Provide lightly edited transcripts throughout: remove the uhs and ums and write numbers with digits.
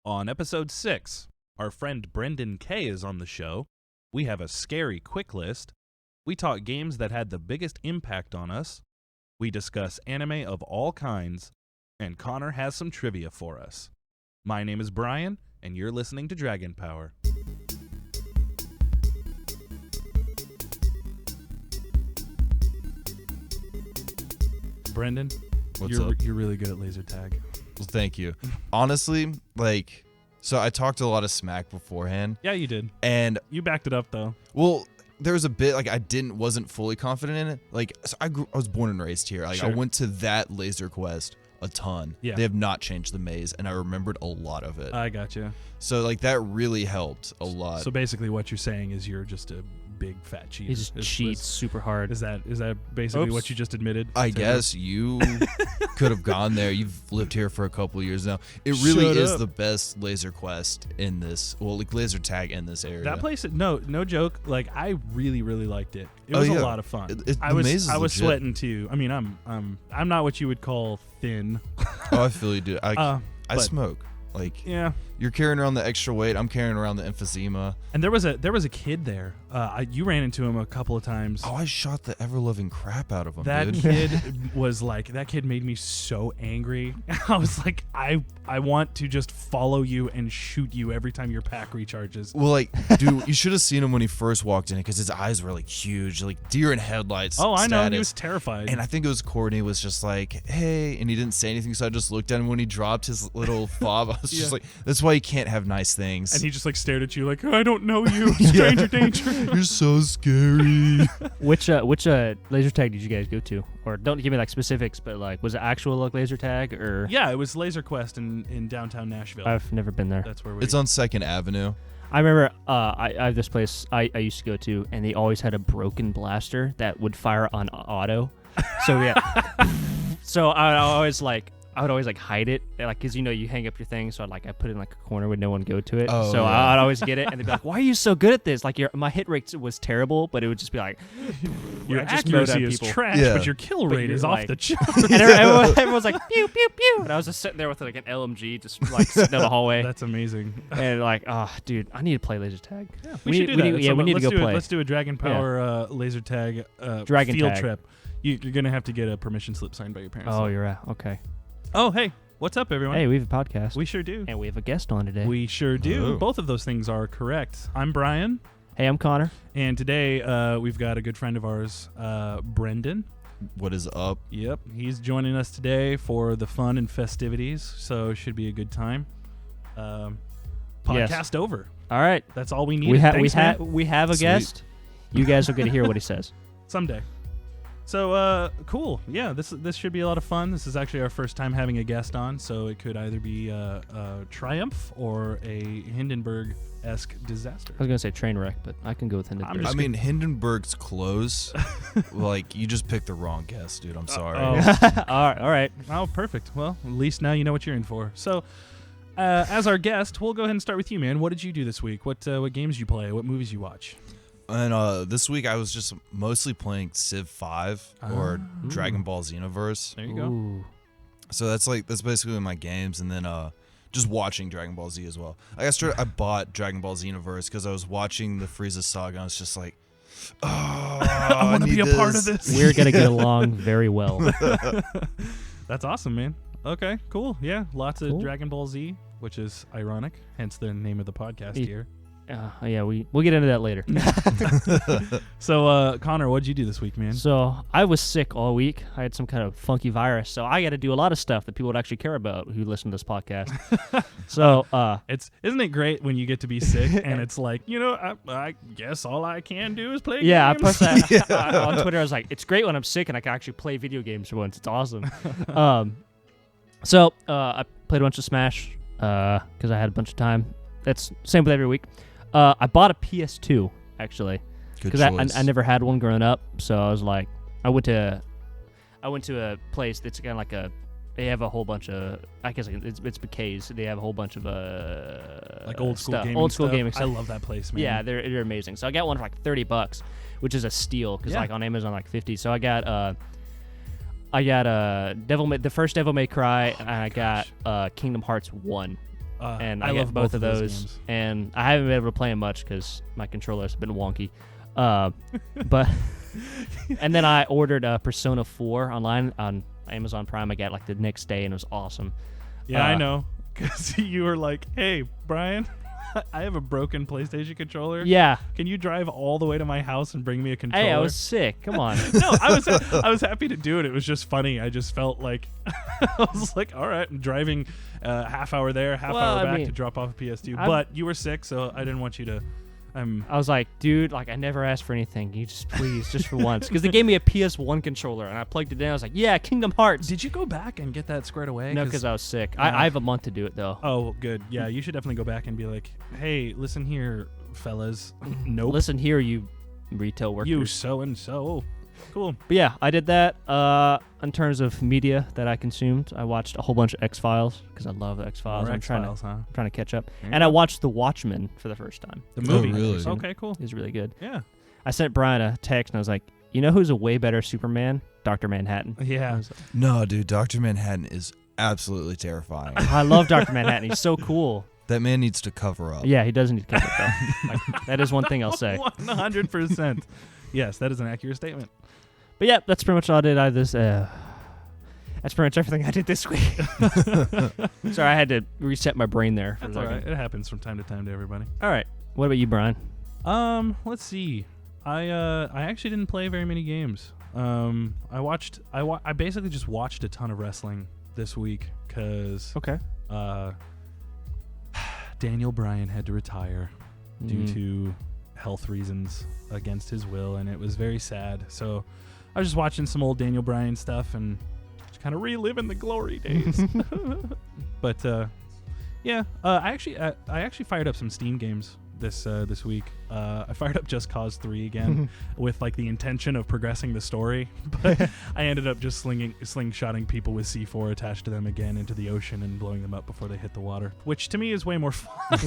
On episode 6, our friend Brendan K is on the show. We have a scary quick list. We talk games that had the biggest impact on us. We discuss anime of all kinds. And Connor has some trivia for us. My name is Brian, and you're listening to Dragon Power. Brendan, What's up? You're really good at laser tag. Well, thank you. Honestly, so I talked a lot of smack beforehand. Yeah, you did. And, You backed it up, though. well, there was a bit, I wasn't fully confident in it. So I was born and raised here. Sure. I went to that laser quest a ton. Yeah. They have not changed the maze, and I remembered a lot of it. I gotcha. So, that really helped a lot. So basically what you're saying is you're just a big fat cheater. He just cheats super hard. Is that basically Oops. what you just admitted? I guess you could have gone there. You've lived here for a couple of years now. It really Shut is up. the best laser quest in this, laser tag in this area. That place, no joke. I really, really liked it. It was a lot of fun. The I maze is was legit. sweating too. I mean, I'm not what you would call thin. Oh, I feel you, dude. I but- smoke. Yeah. You're carrying around the extra weight. I'm carrying around the emphysema. And there was a kid there. You ran into him a couple of times. Oh, I shot the ever-loving crap out of him, That dude. that kid made me so angry. I was like, I want to just follow you and shoot you every time your pack recharges. Well, dude, you should have seen him when he first walked in because his eyes were huge, deer in headlights. Oh, I know. He status. was terrified. And I think it was Courtney was just like, hey, and he didn't say anything, so I just looked at him when he dropped his little fob. I was just like, that's why you can't have nice things. And he just stared at you like, I don't know you, stranger danger. You're so scary. Which laser tag did you guys go to? Or don't give me specifics, but was it actual laser tag or? Yeah, it was Laser Quest in downtown Nashville. I've never been there. That's where we. It's on 2nd Avenue. I remember I have this place I used to go to, and they always had a broken blaster that would fire on auto. So yeah, so I would always hide it, because you hang up your thing, so I put it in a corner where no one go to it. Oh, so yeah. I'd always get it, and they'd be like, "Why are you so good at this?" My hit rate was terrible, but it would just be your I just mowed accuracy down is people. trash, Yeah. but your kill But rate you're is off the charts. and everyone's like pew pew pew, and I was just sitting there with an LMG, just sitting down the hallway, That's amazing. and dude, I need to play laser tag. Yeah, we should do that. We need to go play. Let's do a Dragon Power laser tag Dragon field tag. trip. You're gonna have to get a permission slip signed by your parents. Oh, you're right. Okay. Oh, hey, what's up, everyone? Hey, we have a podcast. We sure do. And we have a guest on today. We sure do. Oh. Both of those things are correct. I'm Brian, Hey, I'm Connor. and today we've got a good friend of ours, Brendan. What is up? Yep, he's joining us today for the fun and festivities, so it should be a good time. Podcast over. All right. That's all we need. We have a Sweet. guest. You guys will get to hear what he says. Someday. So, cool. Yeah, this should be a lot of fun. This is actually our first time having a guest on, so it could either be a triumph or a Hindenburg-esque disaster. I was gonna say train wreck, but I can go with Hindenburg. just I mean, Hindenburg's close. You just picked the wrong guest, dude. I'm sorry. all right. Oh, perfect. Well, at least now you know what you're in for. So, as our guest, we'll go ahead and start with you, man. What did you do this week? What games you play? What movies you watch? And this week I was just mostly playing Civ 5 or Dragon Ball Xenoverse. There you go. Ooh. So that's basically my games, and then just watching Dragon Ball Z as well. I bought Dragon Ball Xenoverse because I was watching the Frieza saga, and I was just like, oh, I want to be a part of this. We're gonna get along very well. That's awesome, man. Okay, cool. Yeah, lots of Cool. Dragon Ball Z, which is ironic, hence the name of the podcast Yeah. here. Yeah, we'll get into that later. So, Connor, what'd you do this week, man? So I was sick all week. I had some kind of funky virus, so I got to do a lot of stuff that people would actually care about who listen to this podcast. So Isn't it great when you get to be sick and it's like, I guess all I can do is play yeah, I games? posted that on Twitter. I was like, it's great when I'm sick and I can actually play video games for once. It's awesome. So I played a bunch of Smash because I had a bunch of time. That's same with every week. I bought a PS2 actually good because choice. I never had one growing up. So I was like, I went to a place that's kind of like they have a whole bunch of, I guess it's Bouquets. They have a whole bunch of like old school stuff. gaming Old school stuff. gaming I stuff. love that place, man. Yeah, they're amazing. So I got one for $30, which is a steal because Yeah. on Amazon $50. So I got the first Devil May Cry, and I got Kingdom Hearts 1. and I I love get both of those. games. And I haven't been able to play them much because my controllers have been wonky. But and then I ordered Persona 4 online on Amazon Prime. I got like the next day, and it was awesome. Yeah, I know. Because you were like, hey, Brian, I have a broken PlayStation controller. Yeah. Can you drive all the way to my house and bring me a controller? Hey, I was sick. Come on. No, I was happy to do it. It was just funny. I just felt like I was like, all right, I'm driving half hour there, half hour back to drop off a PS2. But you were sick, so I didn't want you to. I was like, dude, like I never asked for anything. You just please, just for once, because they gave me a PS1 controller and I plugged it in. I was like, yeah, Kingdom Hearts. Did you go back and get that squared away? No, because I was sick. I have a month to do it though. Oh, good. Yeah, you should definitely go back and be like, hey, listen here, fellas. Nope. Listen here, you retail workers. You so and so. Cool. But yeah, I did that. In terms of media that I consumed, I watched a whole bunch of X-Files because I love the X-Files. I'm trying to catch up. Yeah. And I watched The Watchmen for the first time. The movie. Oh, really? Okay, cool. It was really good. Yeah. I sent Brian a text and I was like, you know who's a way better Superman? Dr. Manhattan. Yeah. No, dude, Dr. Manhattan is absolutely terrifying. I love Dr. Manhattan. He's so cool. That man needs to cover up. Yeah, he does need to cover up though. Like, that is one thing I'll say. 100%. Yes, that is an accurate statement. But yeah, that's pretty much all I did. That's pretty much everything I did this week. Sorry, I had to reset my brain there for That's a all second. right. It happens from time to time to everybody. All right. What about you, Brian? Let's see. I actually didn't play very many games. I basically just watched a ton of wrestling this week because Okay. Daniel Bryan had to retire due to health reasons against his will, and it was very sad. So I was just watching some old Daniel Bryan stuff and just kind of reliving the glory days. But yeah, I actually fired up some Steam games this week. I fired up Just Cause 3 again with like the intention of progressing the story, but I ended up just slingshotting people with C4 attached to them again into the ocean and blowing them up before they hit the water, which to me is way more fun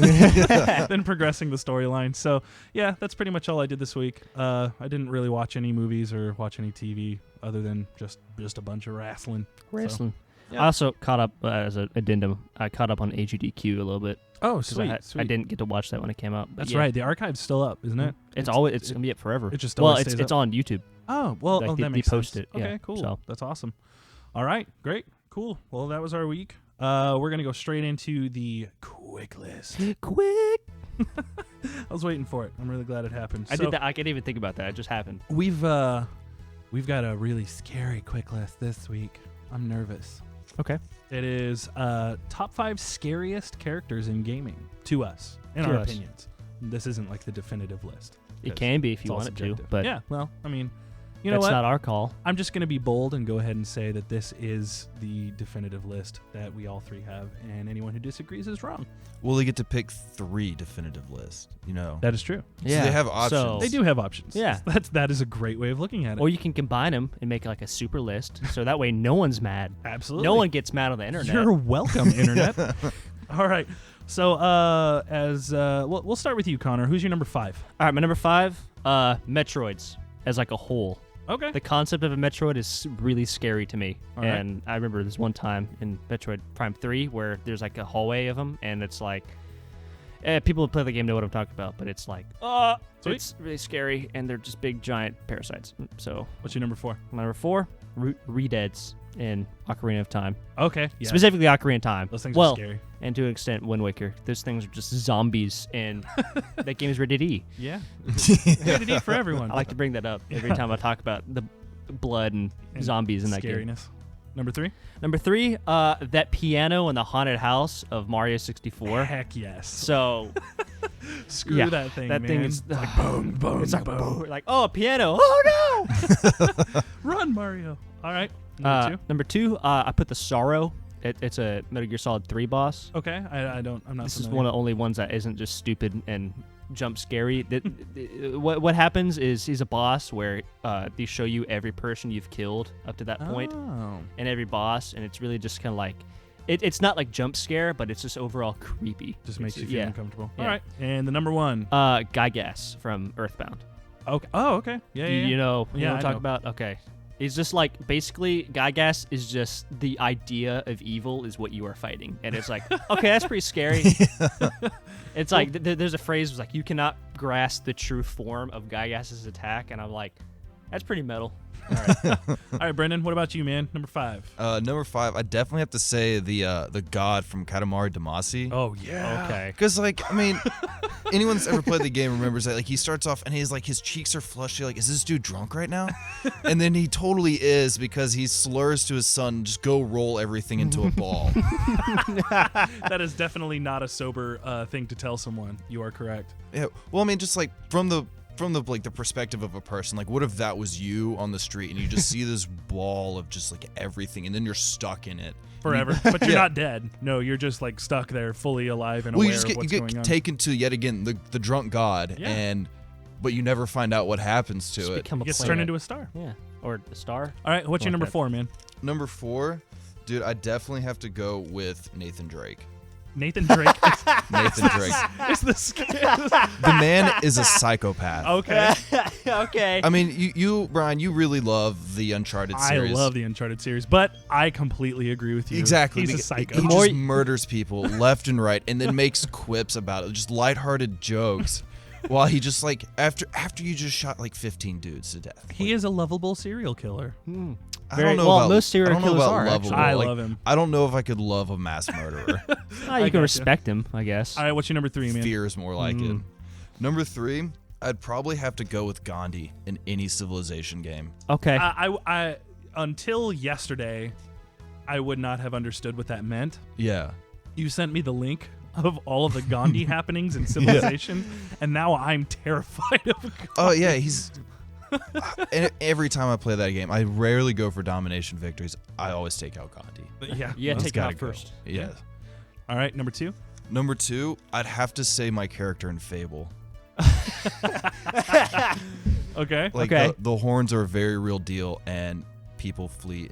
than progressing the storyline. So yeah, that's pretty much all I did this week. I didn't really watch any movies or watch any TV other than just a bunch of wrestling. Wrestling. Yeah. I also caught up as an addendum. I caught up on AGDQ a little bit. Oh, 'cause sweet, I didn't get to watch that when it came out. That's right. The archive's still up, isn't it? It's gonna be up forever. It just well, always stays it's up. on YouTube. Oh, well, Like, that they makes post sense. it, yeah, Okay, cool. so. That's awesome. All right, great, cool. Well, that was our week. We're gonna go straight into the quick list. Quick. I was waiting for it. I'm really glad it happened. I did that. I can't even think about that. It just happened. We've got a really scary quick list this week. I'm nervous. Okay. It is top 5 scariest characters in gaming to us, in our opinions. This isn't like the definitive list. It can be if you all want it to, subjective. but yeah, well, I mean, you know that's what? not our call. I'm just going to be bold and go ahead and say that this is the definitive list that we all three have, and anyone who disagrees is wrong. Well, they get to pick 3 definitive lists, you know. That is true. So they have options. So, They do have options. Yeah. That is a great way of looking at it. or you can combine them and make like a super list, so that way no one's mad. Absolutely. No one gets mad on the internet. You're welcome, Internet. All right. So we'll start with you, Connor. Who's your number 5? All right, my number 5, Metroids as like a whole. Okay. The concept of a Metroid is really scary to me. All right. And I remember this one time in Metroid Prime 3 where there's like a hallway of them, and it's like, people who play the game know what I'm talking about, but it's like, Sweet. it's really scary, and they're just big giant parasites. So What's your number 4? my number 4, Redeads in Ocarina of Time. Okay. Yeah. Specifically Ocarina of Time. Those things well, are scary. and to an extent Wind Waker. Those things are just zombies, and that game is rated E. Yeah. Rated E for everyone. I like to bring that up every time I talk about the blood and zombies in that game. Scariness. Number 3? Number 3, that piano in the haunted house of Mario 64. Heck yes. So Screw yeah, that thing, that man. thing is like boom, boom, it's like boom. like, oh, a piano. Oh no! Run, Mario. All right. Number 2? Number 2, I put the Sorrow. It's a Metal Gear Solid 3 boss. Okay. I'm not This is familiar. one of the only ones that isn't just stupid and jump scary. What happens is he's a boss where they show you every person you've killed up to that point Oh. and every boss, and it's really just kind of like it's not like jump scare, but it's just overall creepy. Just makes you feel yeah. uncomfortable. Yeah. All right. And the number 1. Gygas from Earthbound. Okay. Oh, okay. Yeah, yeah. You know what Yeah, I'm I talking know. about? Okay. It's just like basically Gygas is just the idea of evil is what you are fighting, and it's like okay, that's pretty scary. It's like there's a phrase was like you cannot grasp the true form of Gygas's attack, and I'm like, that's pretty metal. All right, Brendan, what about you, man? Number 5. Number 5, I definitely have to say the god from Katamari Damacy. Oh yeah. Okay. Because like I mean, anyone that's ever played the game remembers that like he starts off and he's like his cheeks are flushed. You're like, is this dude drunk right now? And then he totally is because he slurs to his son, just go roll everything into a ball. That is definitely not a sober thing to tell someone. You are correct. Yeah. Well, I mean, just like from the like the perspective of a person, like what if that was you on the street and you just see this ball of just like everything and then you're stuck in it forever, but you're not dead. No, you're just like stuck there, fully alive and well, aware you just of what's going get on. taken to yet again the drunk god, but you never find out what happens to Just it. become a Gets player. turned into a star. Yeah, or a star. All right, what's your Like number that. 4, man? Number 4, dude, I definitely have to go with Nathan Drake. Nathan Drake. Nathan Drake. Is The man is a psychopath. Okay. Okay. I mean, you Brian, you really love the Uncharted I series. love the Uncharted series, but I completely agree with you. Exactly. He's a because psycho. He more just murders people left and right and then makes quips about it, just lighthearted jokes. While he just like after you just shot like 15 dudes to death. He is a lovable serial killer. I Very- don't know well, about, most serial I don't know killers about are, lovable. I like, love him. I don't know if I could love a mass murderer. you gotcha. can respect him, I guess. All right, what's your number 3, man? Fear is more like it. Number 3, I'd probably have to go with Gandhi in any Civilization game. Okay. I until yesterday, I would not have understood what that meant. Yeah. You sent me the link of all of the Gandhi happenings in Civilization, and now I'm terrified of Gandhi. Oh yeah, he's. And every time I play that game, I rarely go for domination victories. I always take out Gandhi. But yeah. yeah, He's take it out gotta go. first. Yeah. All right, number 2. Number 2, I'd have to say my character in Fable. Okay. Like Okay. the horns are a very real deal, and people flee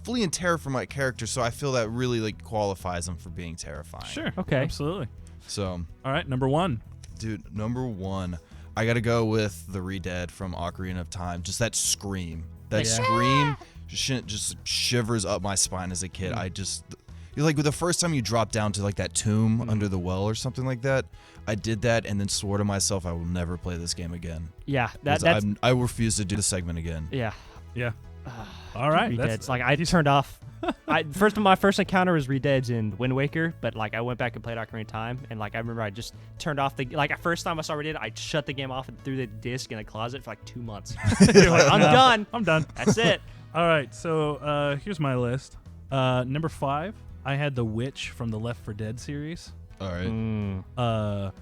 in terror for my character. So I feel that really like qualifies him for being terrifying. Sure. Okay. Absolutely. So, All right, number 1. dude, number 1, I gotta go with the Re-Dead from Ocarina of Time. Just that scream, that Yeah. scream, just shivers up my spine as a kid. You're like the first time you drop down to like that tomb under the well or something like that. I did that and then swore to myself I will never play this game again. Yeah, 'Cause that's I refuse to do the segment again. yeah. Yeah. All right. Redeads. Like I turned off. My first encounter was Redeads in Wind Waker, but like I went back and played Ocarina of Time, and like I remember I just turned off the first time I saw Redead, I shut the game off and threw the disc in a closet for like 2 months. You're like, I'm done. I'm done. That's it. All right, so here's my list. Number 5, I had the witch from the Left 4 Dead series. All right.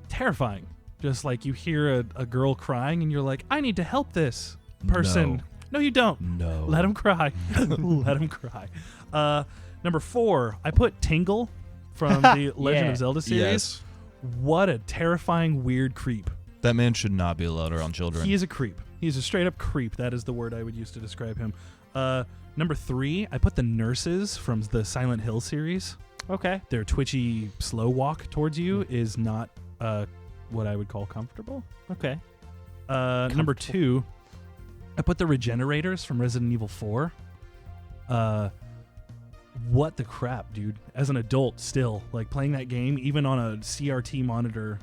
Terrifying. Just like you hear a girl crying and you're like, I need to help this person. No, you don't. No. Let him cry. Let him cry. Number 4, I put Tingle from the Legend Yeah. of Zelda series. Yes. What a terrifying, weird creep. That man should not be allowed around children. He is a creep. He's a straight up creep. That is the word I would use to describe him. Number 3, I put the nurses from the Silent Hill series. Okay. Their twitchy slow walk towards you is not what I would call comfortable. Okay. Number 2, I put the Regenerators from Resident Evil 4. What the crap, dude? As an adult still, like playing that game, even on a CRT monitor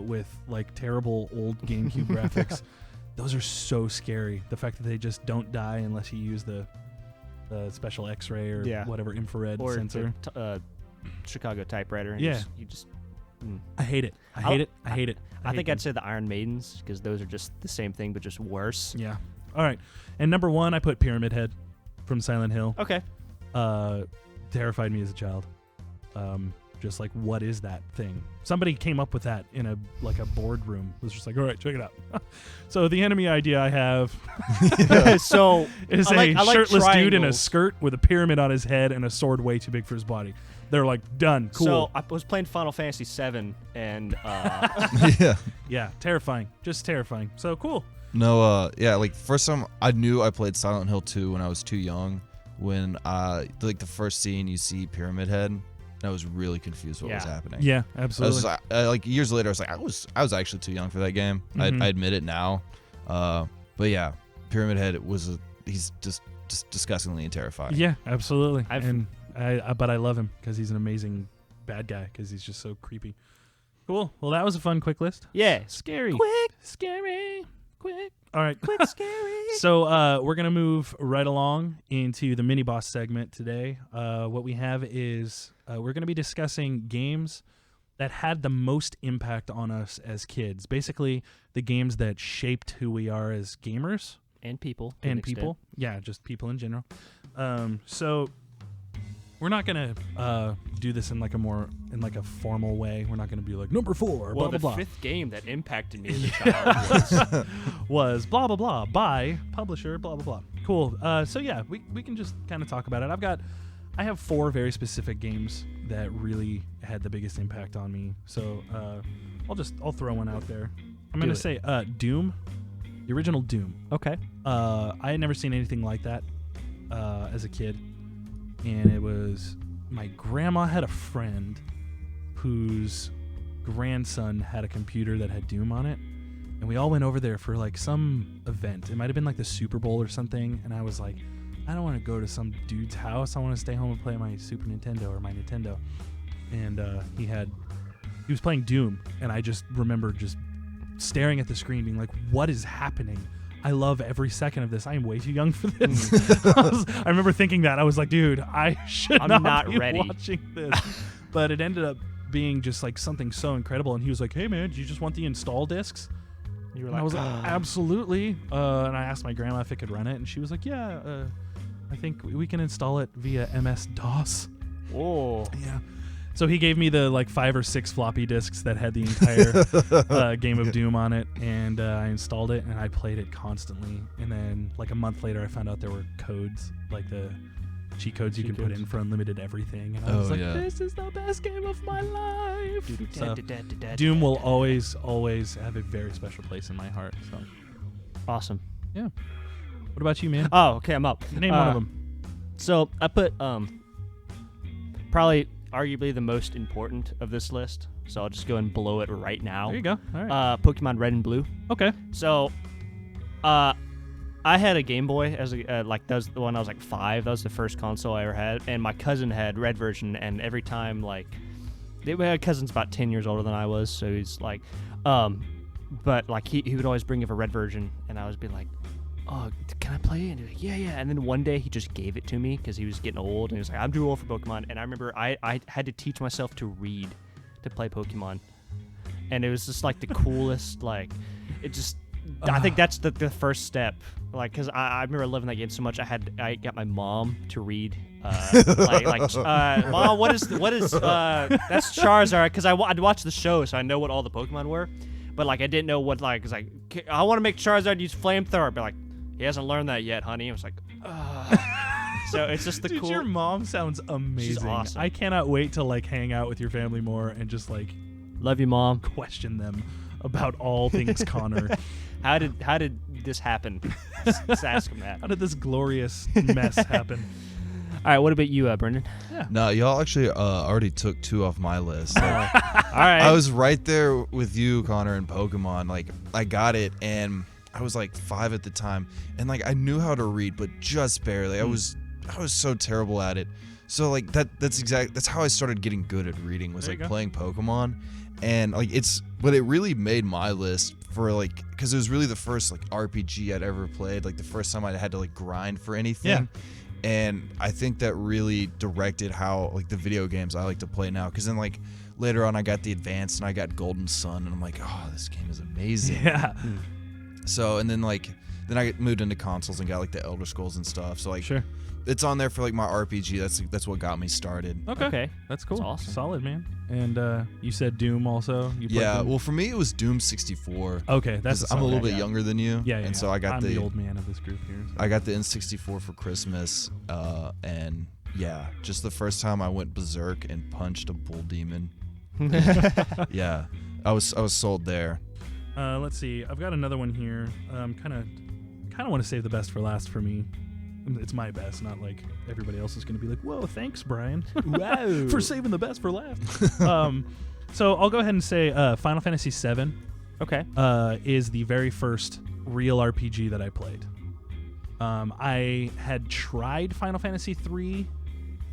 with like terrible old GameCube graphics, those are so scary. The fact that they just don't die unless you use the special X-ray or whatever infrared Or sensor. Chicago typewriter. And Yeah. You just I hate it. I hate it. I hate it. I think hate I'd say the Iron Maidens because those are just the same thing but just worse. Yeah. All right. And number 1, I put Pyramid Head from Silent Hill. Okay. Terrified me as a child. Just like, what is that thing? Somebody came up with that in a boardroom. It was just like, all right, check it out. So the enemy idea I have So is I like shirtless dude in a triangles. skirt with a pyramid on his head and a sword way too big for his body. They're like, done. Cool. So I was playing Final Fantasy VII and Yeah. Yeah, terrifying. Just terrifying. So cool. No, yeah, like first time I knew I played Silent Hill 2 when I was too young. When like the first scene you see Pyramid Head, and I was really confused what was happening. Yeah, I was absolutely. just, like years later, I was like, I was actually too young for that game. Mhm. I admit it now. But yeah, Pyramid Head he's just disgustingly terrifying. Yeah, absolutely. I've- But I love him because he's an amazing bad guy because he's just so creepy. Cool. Well, that was a fun quick list. Yeah. Scary. Quick. Scary. Quick. All right. Quick, scary. So we're going to move right along into the mini boss segment today. What we have is we're going to be discussing games that had the most impact on us as kids. Basically, the games that shaped who we are as gamers. And people. to an And people. extent. Yeah, just people in general. So we're not going to do this in like a formal way. We're not going to be like, number 4, Well, blah, the blah, blah. fifth game that impacted me as a child was blah blah blah by publisher blah blah blah. Cool. So yeah, we can just kind of talk about it. I have 4 very specific games that really had the biggest impact on me. So I'll throw one out there. I'm Do gonna it. say Doom, the original Doom. Okay. I had never seen anything like that as a kid, and it was my grandma had a friend whose grandson had a computer that had Doom on it, and we all went over there for like some event. It might have been like the Super Bowl or something, and I was like, I don't want to go to some dude's house. I want to stay home and play my Super Nintendo or my Nintendo. And he was playing Doom, and I just remember just staring at the screen being like, what is happening? I love every second of this. I am way too young for this. I remember thinking that. I was like, dude, I should I'm not not be ready. watching this. But it ended up being just like something so incredible. And he was like, hey, man, do you just want the install discs? You were And I was like, absolutely. And I asked my grandma if it could run it. And she was like, yeah, I think we can install it via MS-DOS. oh. Yeah. So he gave me the like 5 or 6 floppy disks that had the entire game of Doom on it, and I installed it and I played it constantly. And then like a month later, I found out there were codes, like the cheat codes you Cheat can put codes. in for unlimited everything. And I was Oh, like, yeah. this is the best game of my life. So Da-da-da-da-da-da. Doom will always have a very special place in my heart. So Awesome. what about you, man? Oh, okay, I'm up. Name one of them. So I put probably arguably the most important of this list. So I'll just go and blow it right now. There you go. All right. Pokemon Red and Blue. Okay. So, I had a Game Boy as a like that was the one I was like 5. That was the first console I ever had, and my cousin had Red version. And every time my cousin's about 10 years older than I was, so he's like, but like he would always bring up a Red version, and I would be like, oh, can I play it? And he's like, yeah. And then one day he just gave it to me because he was getting old, and he was like, I'm too old for Pokemon. And I remember I had to teach myself to read to play Pokemon, and it was just like the coolest. Like, it just. I think that's the first step. Like, because I remember loving that game so much. I got my mom to read. Mom, what is that's Charizard? Because I'd watch the show, so I know what all the Pokemon were. But like, I didn't know what like. Cause like, I want to make Charizard use flamethrower. I'd be like, he hasn't learned that yet, honey. I was like, so it's just the Dude, cool. your mom sounds amazing. awesome. I cannot wait to like hang out with your family more and just like Love you, Mom. question them about all things Connor. How did this happen? Just ask him that. How did this glorious mess happen? All right, what about you, Brendan? No, y'all actually already took 2 off my list. Like, All right. I was right there with you, Connor, and Pokemon. Like, I got it, and I was like 5 at the time, and like I knew how to read, but just barely. I was so terrible at it. So like that's how I started getting good at reading, was There you like go. playing Pokemon, and like but it really made my list for like, because it was really the first like RPG I'd ever played, like the first time I had to like grind for anything. Yeah. And I think that really directed how like the video games I like to play now. Because then like later on I got the Advanced and I got Golden Sun, and I'm like, oh, this game is amazing. Yeah. So and then I moved into consoles and got like the Elder Scrolls and stuff. So like Sure. it's on there for like my RPG. That's what got me started. Okay. That's cool. That's awesome. Solid, man. And you said Doom also? You played Yeah. Doom? Well, for me it was Doom 64. Okay, that's 'Cause I'm a little solid. bit younger than you. Yeah, And so I got I'm the old man of this group here. So. I got the N64 for Christmas, and yeah, just the first time I went berserk and punched a bull demon. Yeah, I was sold there. Let's see. I've got another one here. Kind of want to save the best for last for me. It's my best, not like everybody else is going to be like, "Whoa, thanks, Brian, Wow. for saving the best for last." So I'll go ahead and say Final Fantasy VII Okay. is the very first real RPG that I played. I had tried Final Fantasy 3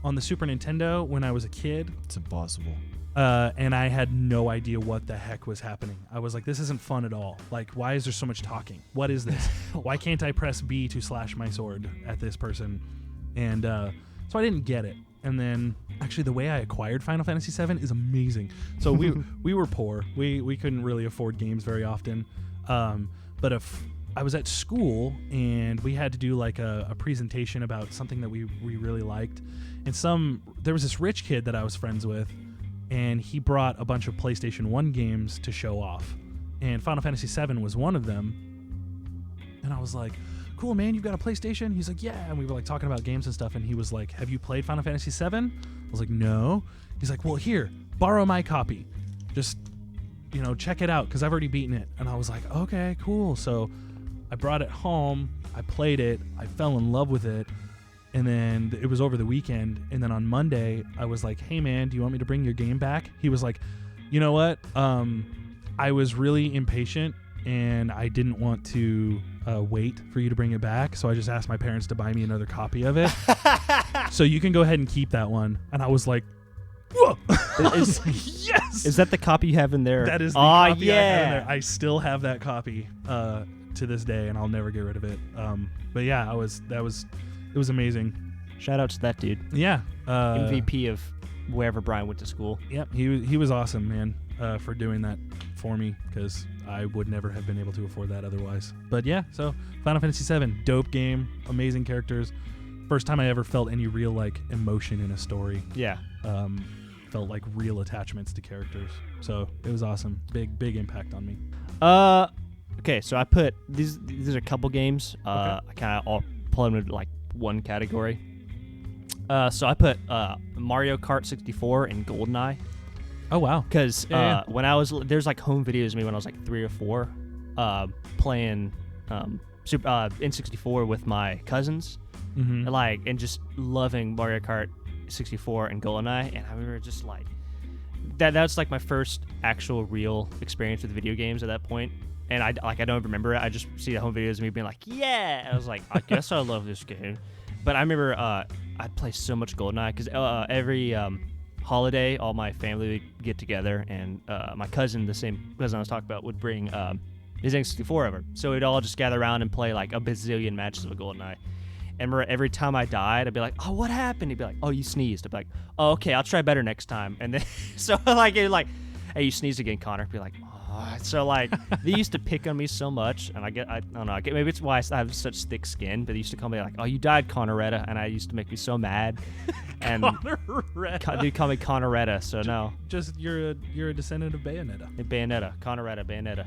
on the Super Nintendo when I was a kid. It's impossible. And I had no idea what the heck was happening. I was like, this isn't fun at all. Like, why is there so much talking? What is this? Why can't I press B to slash my sword at this person? And so I didn't get it. And then, actually, the way I acquired Final Fantasy VII is amazing. So we were poor. We couldn't really afford games very often. But if I was at school and we had to do like a presentation about something that we really liked, and there was this rich kid that I was friends with, and he brought a bunch of PlayStation 1 games to show off, and Final Fantasy VII was one of them. And I was like, cool, man, you've got a PlayStation? He's like, yeah. And we were like talking about games and stuff, and he was like, have you played Final Fantasy VII? I was like, no. He's like, well, here, borrow my copy. Just, check it out, because I've already beaten it. And I was like, okay, cool. So I brought it home, I played it, I fell in love with it, and then it was over the weekend, and then on Monday, I was like, hey man, do you want me to bring your game back? He was like, you know what, I was really impatient, and I didn't want to wait for you to bring it back, so I just asked my parents to buy me another copy of it. So you can go ahead and keep that one. And I was like, whoa. I was like, yes! Is that the copy you have in there? That is the copy I have in there. I still have that copy to this day, and I'll never get rid of it. But yeah, it was amazing. Shout out to that dude. Yeah. MVP of wherever Brian went to school. Yep, he was awesome, man, for doing that for me, because I would never have been able to afford that otherwise. But yeah, so Final Fantasy VII, dope game, amazing characters. First time I ever felt any real like emotion in a story. Yeah. Felt like real attachments to characters. So it was awesome. Big impact on me. Okay, so I put these are a couple games. Okay. I kind of all pull them into like one category. So I put Mario Kart 64 and GoldenEye. Oh wow! Because when I was there's like home videos of me when I was like 3 or 4, playing N64 with my cousins, and just loving Mario Kart 64 and GoldenEye, and I remember just like that's like my first actual real experience with video games at that point. And I don't remember it. I just see the home videos of me being like, yeah. And I was like, I guess I love this game. But I remember I'd play so much GoldenEye because every holiday, all my family would get together, and my cousin, the same cousin I was talking about, would bring his N64 over. So we'd all just gather around and play like a bazillion matches of GoldenEye. And remember, every time I died, I'd be like, oh, what happened? He'd be like, oh, you sneezed. I'd be like, oh, okay, I'll try better next time. And then, so like, hey, you sneezed again, Connor. I'd be like, oh. So like, they used to pick on me so much, and I don't know, maybe it's why I have such thick skin, but they used to call me like, oh, you died, Connoretta, and I used to make me so mad. And they call me Connoretta, so no. Just, you're a descendant of Bayonetta. Bayonetta.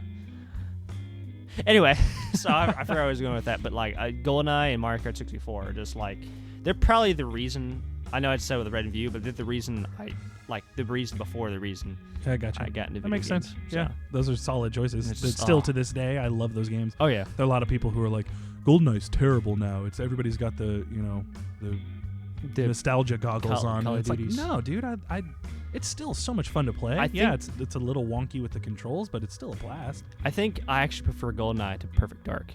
Anyway, so I forgot where I was going with that, but like GoldenEye and Mario Kart 64 are just like, they're probably the reason. I know I said with the Red and View, but they're the reason the reason before the reason I gotcha. I got into video That makes games, sense. so. Yeah, those are solid choices. It's Still to this day, I love those games. Oh yeah, There are a lot of people who are like, GoldenEye's terrible now. It's everybody's got the the nostalgia goggles on. Call of It's like, Duties. no, dude, it's still so much fun to play. I it's a little wonky with the controls, but it's still a blast. I think I actually prefer GoldenEye to Perfect Dark.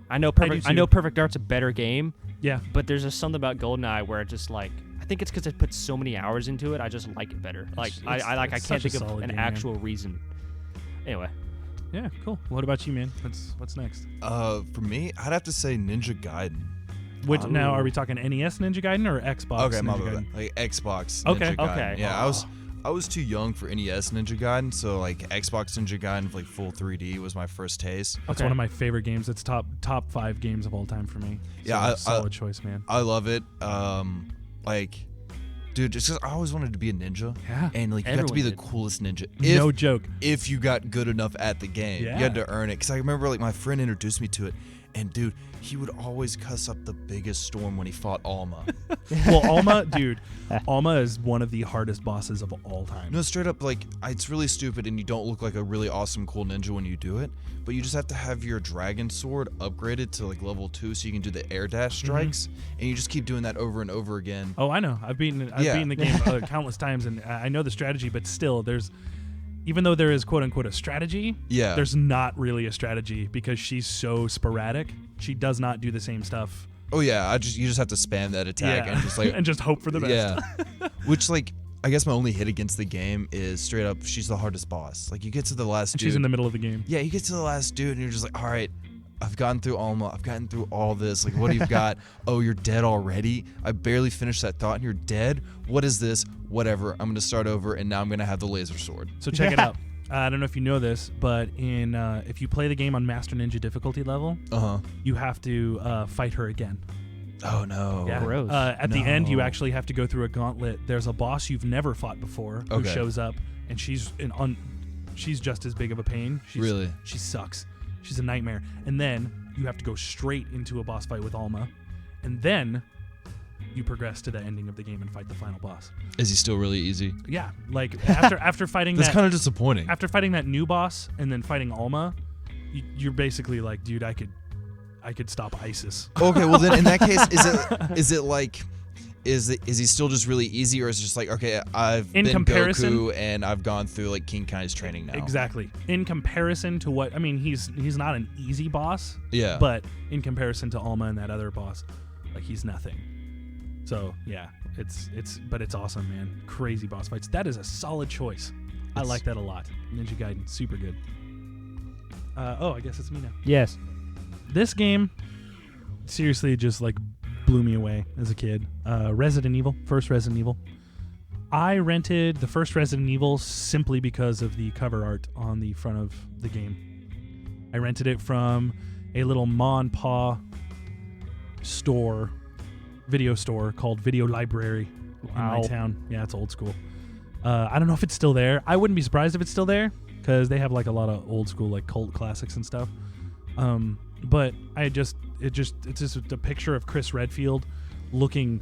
I know do too. Perfect Dark's a better game, Yeah, but there's just something about GoldenEye where it just like, I think it's because I put so many hours into it. I just like it better. Like I can't such a think of solid an game, actual reason. Anyway, yeah, cool. What about you, man? What's next? For me, I'd have to say Ninja Gaiden. Which now are we talking NES Ninja Gaiden or Xbox? Okay, my Ninja bad. Gaiden? Like Xbox. Okay, Ninja Gaiden. okay. Yeah, I was too young for NES Ninja Gaiden, so like Xbox Ninja Gaiden, like full 3D, was my first taste. That's Okay. one of my favorite games. It's top 5 games of all time for me. Yeah, solid choice, man. I love it. Like, dude, just 'cause I always wanted to be a ninja. Yeah, And like, you got to be the everyone did. coolest ninja. no joke. If you got good enough at the game, Yeah. you had to earn it. Because I remember, like, my friend introduced me to it, and dude, he would always cuss up the biggest storm when he fought Alma. Well, Alma is one of the hardest bosses of all time. No, straight up, like, it's really stupid, and you don't look like a really awesome, cool ninja when you do it. But you just have to have your dragon sword upgraded to like level 2, so you can do the air dash strikes, and you just keep doing that over and over again. Oh, I know. I've beaten the game countless times, and I know the strategy. But still, even though there is quote unquote a strategy, Yeah. there's not really a strategy because she's so sporadic. She does not do the same stuff. Oh yeah, you just have to spam that attack and just like and just hope for the best. Yeah. Which like I guess my only hit against the game is straight up she's the hardest boss. Like you get to the last dude. She's in the middle of the game. Yeah, you get to the last dude and you're just like, all right, I've gotten through Alma. I've gotten through all this. Like, what do you got? Oh, you're dead already? I barely finished that thought and you're dead? What is this? Whatever. I'm going to start over and now I'm going to have the laser sword. So check it out. I don't know if you know this, but in if you play the game on Master Ninja difficulty level, you have to fight her again. Oh, no. Yeah. Gross. At the end, you actually have to go through a gauntlet. There's a boss you've never fought before who shows up, and she's just as big of a pain. Really? She sucks. She's a nightmare. And then you have to go straight into a boss fight with Alma, and then you progress to the ending of the game and fight the final boss. Is he still really easy? Yeah, like after fighting That's kind of disappointing. After fighting that new boss and then fighting Alma, you're basically like, dude, I could stop ISIS. Okay, well then in that case, is he still just really easy, or is it just like, okay, I've been Goku and I've gone through like King Kai's training now? Exactly. In comparison to what, I mean, he's not an easy boss. Yeah. But in comparison to Alma and that other boss, like he's nothing. So yeah, it's awesome, man. Crazy boss fights. That is a solid choice. I like that a lot. Ninja Gaiden, super good. I guess it's me now. Yes. This game seriously just like blew me away as a kid. Resident Evil, first Resident Evil. I rented the first Resident Evil simply because of the cover art on the front of the game. I rented it from a little ma and pa store, video store called Video Library in my town. Yeah, it's old school. I don't know if it's still there. I wouldn't be surprised if it's still there because they have like a lot of old school like cult classics and stuff. But it's just a picture of Chris Redfield looking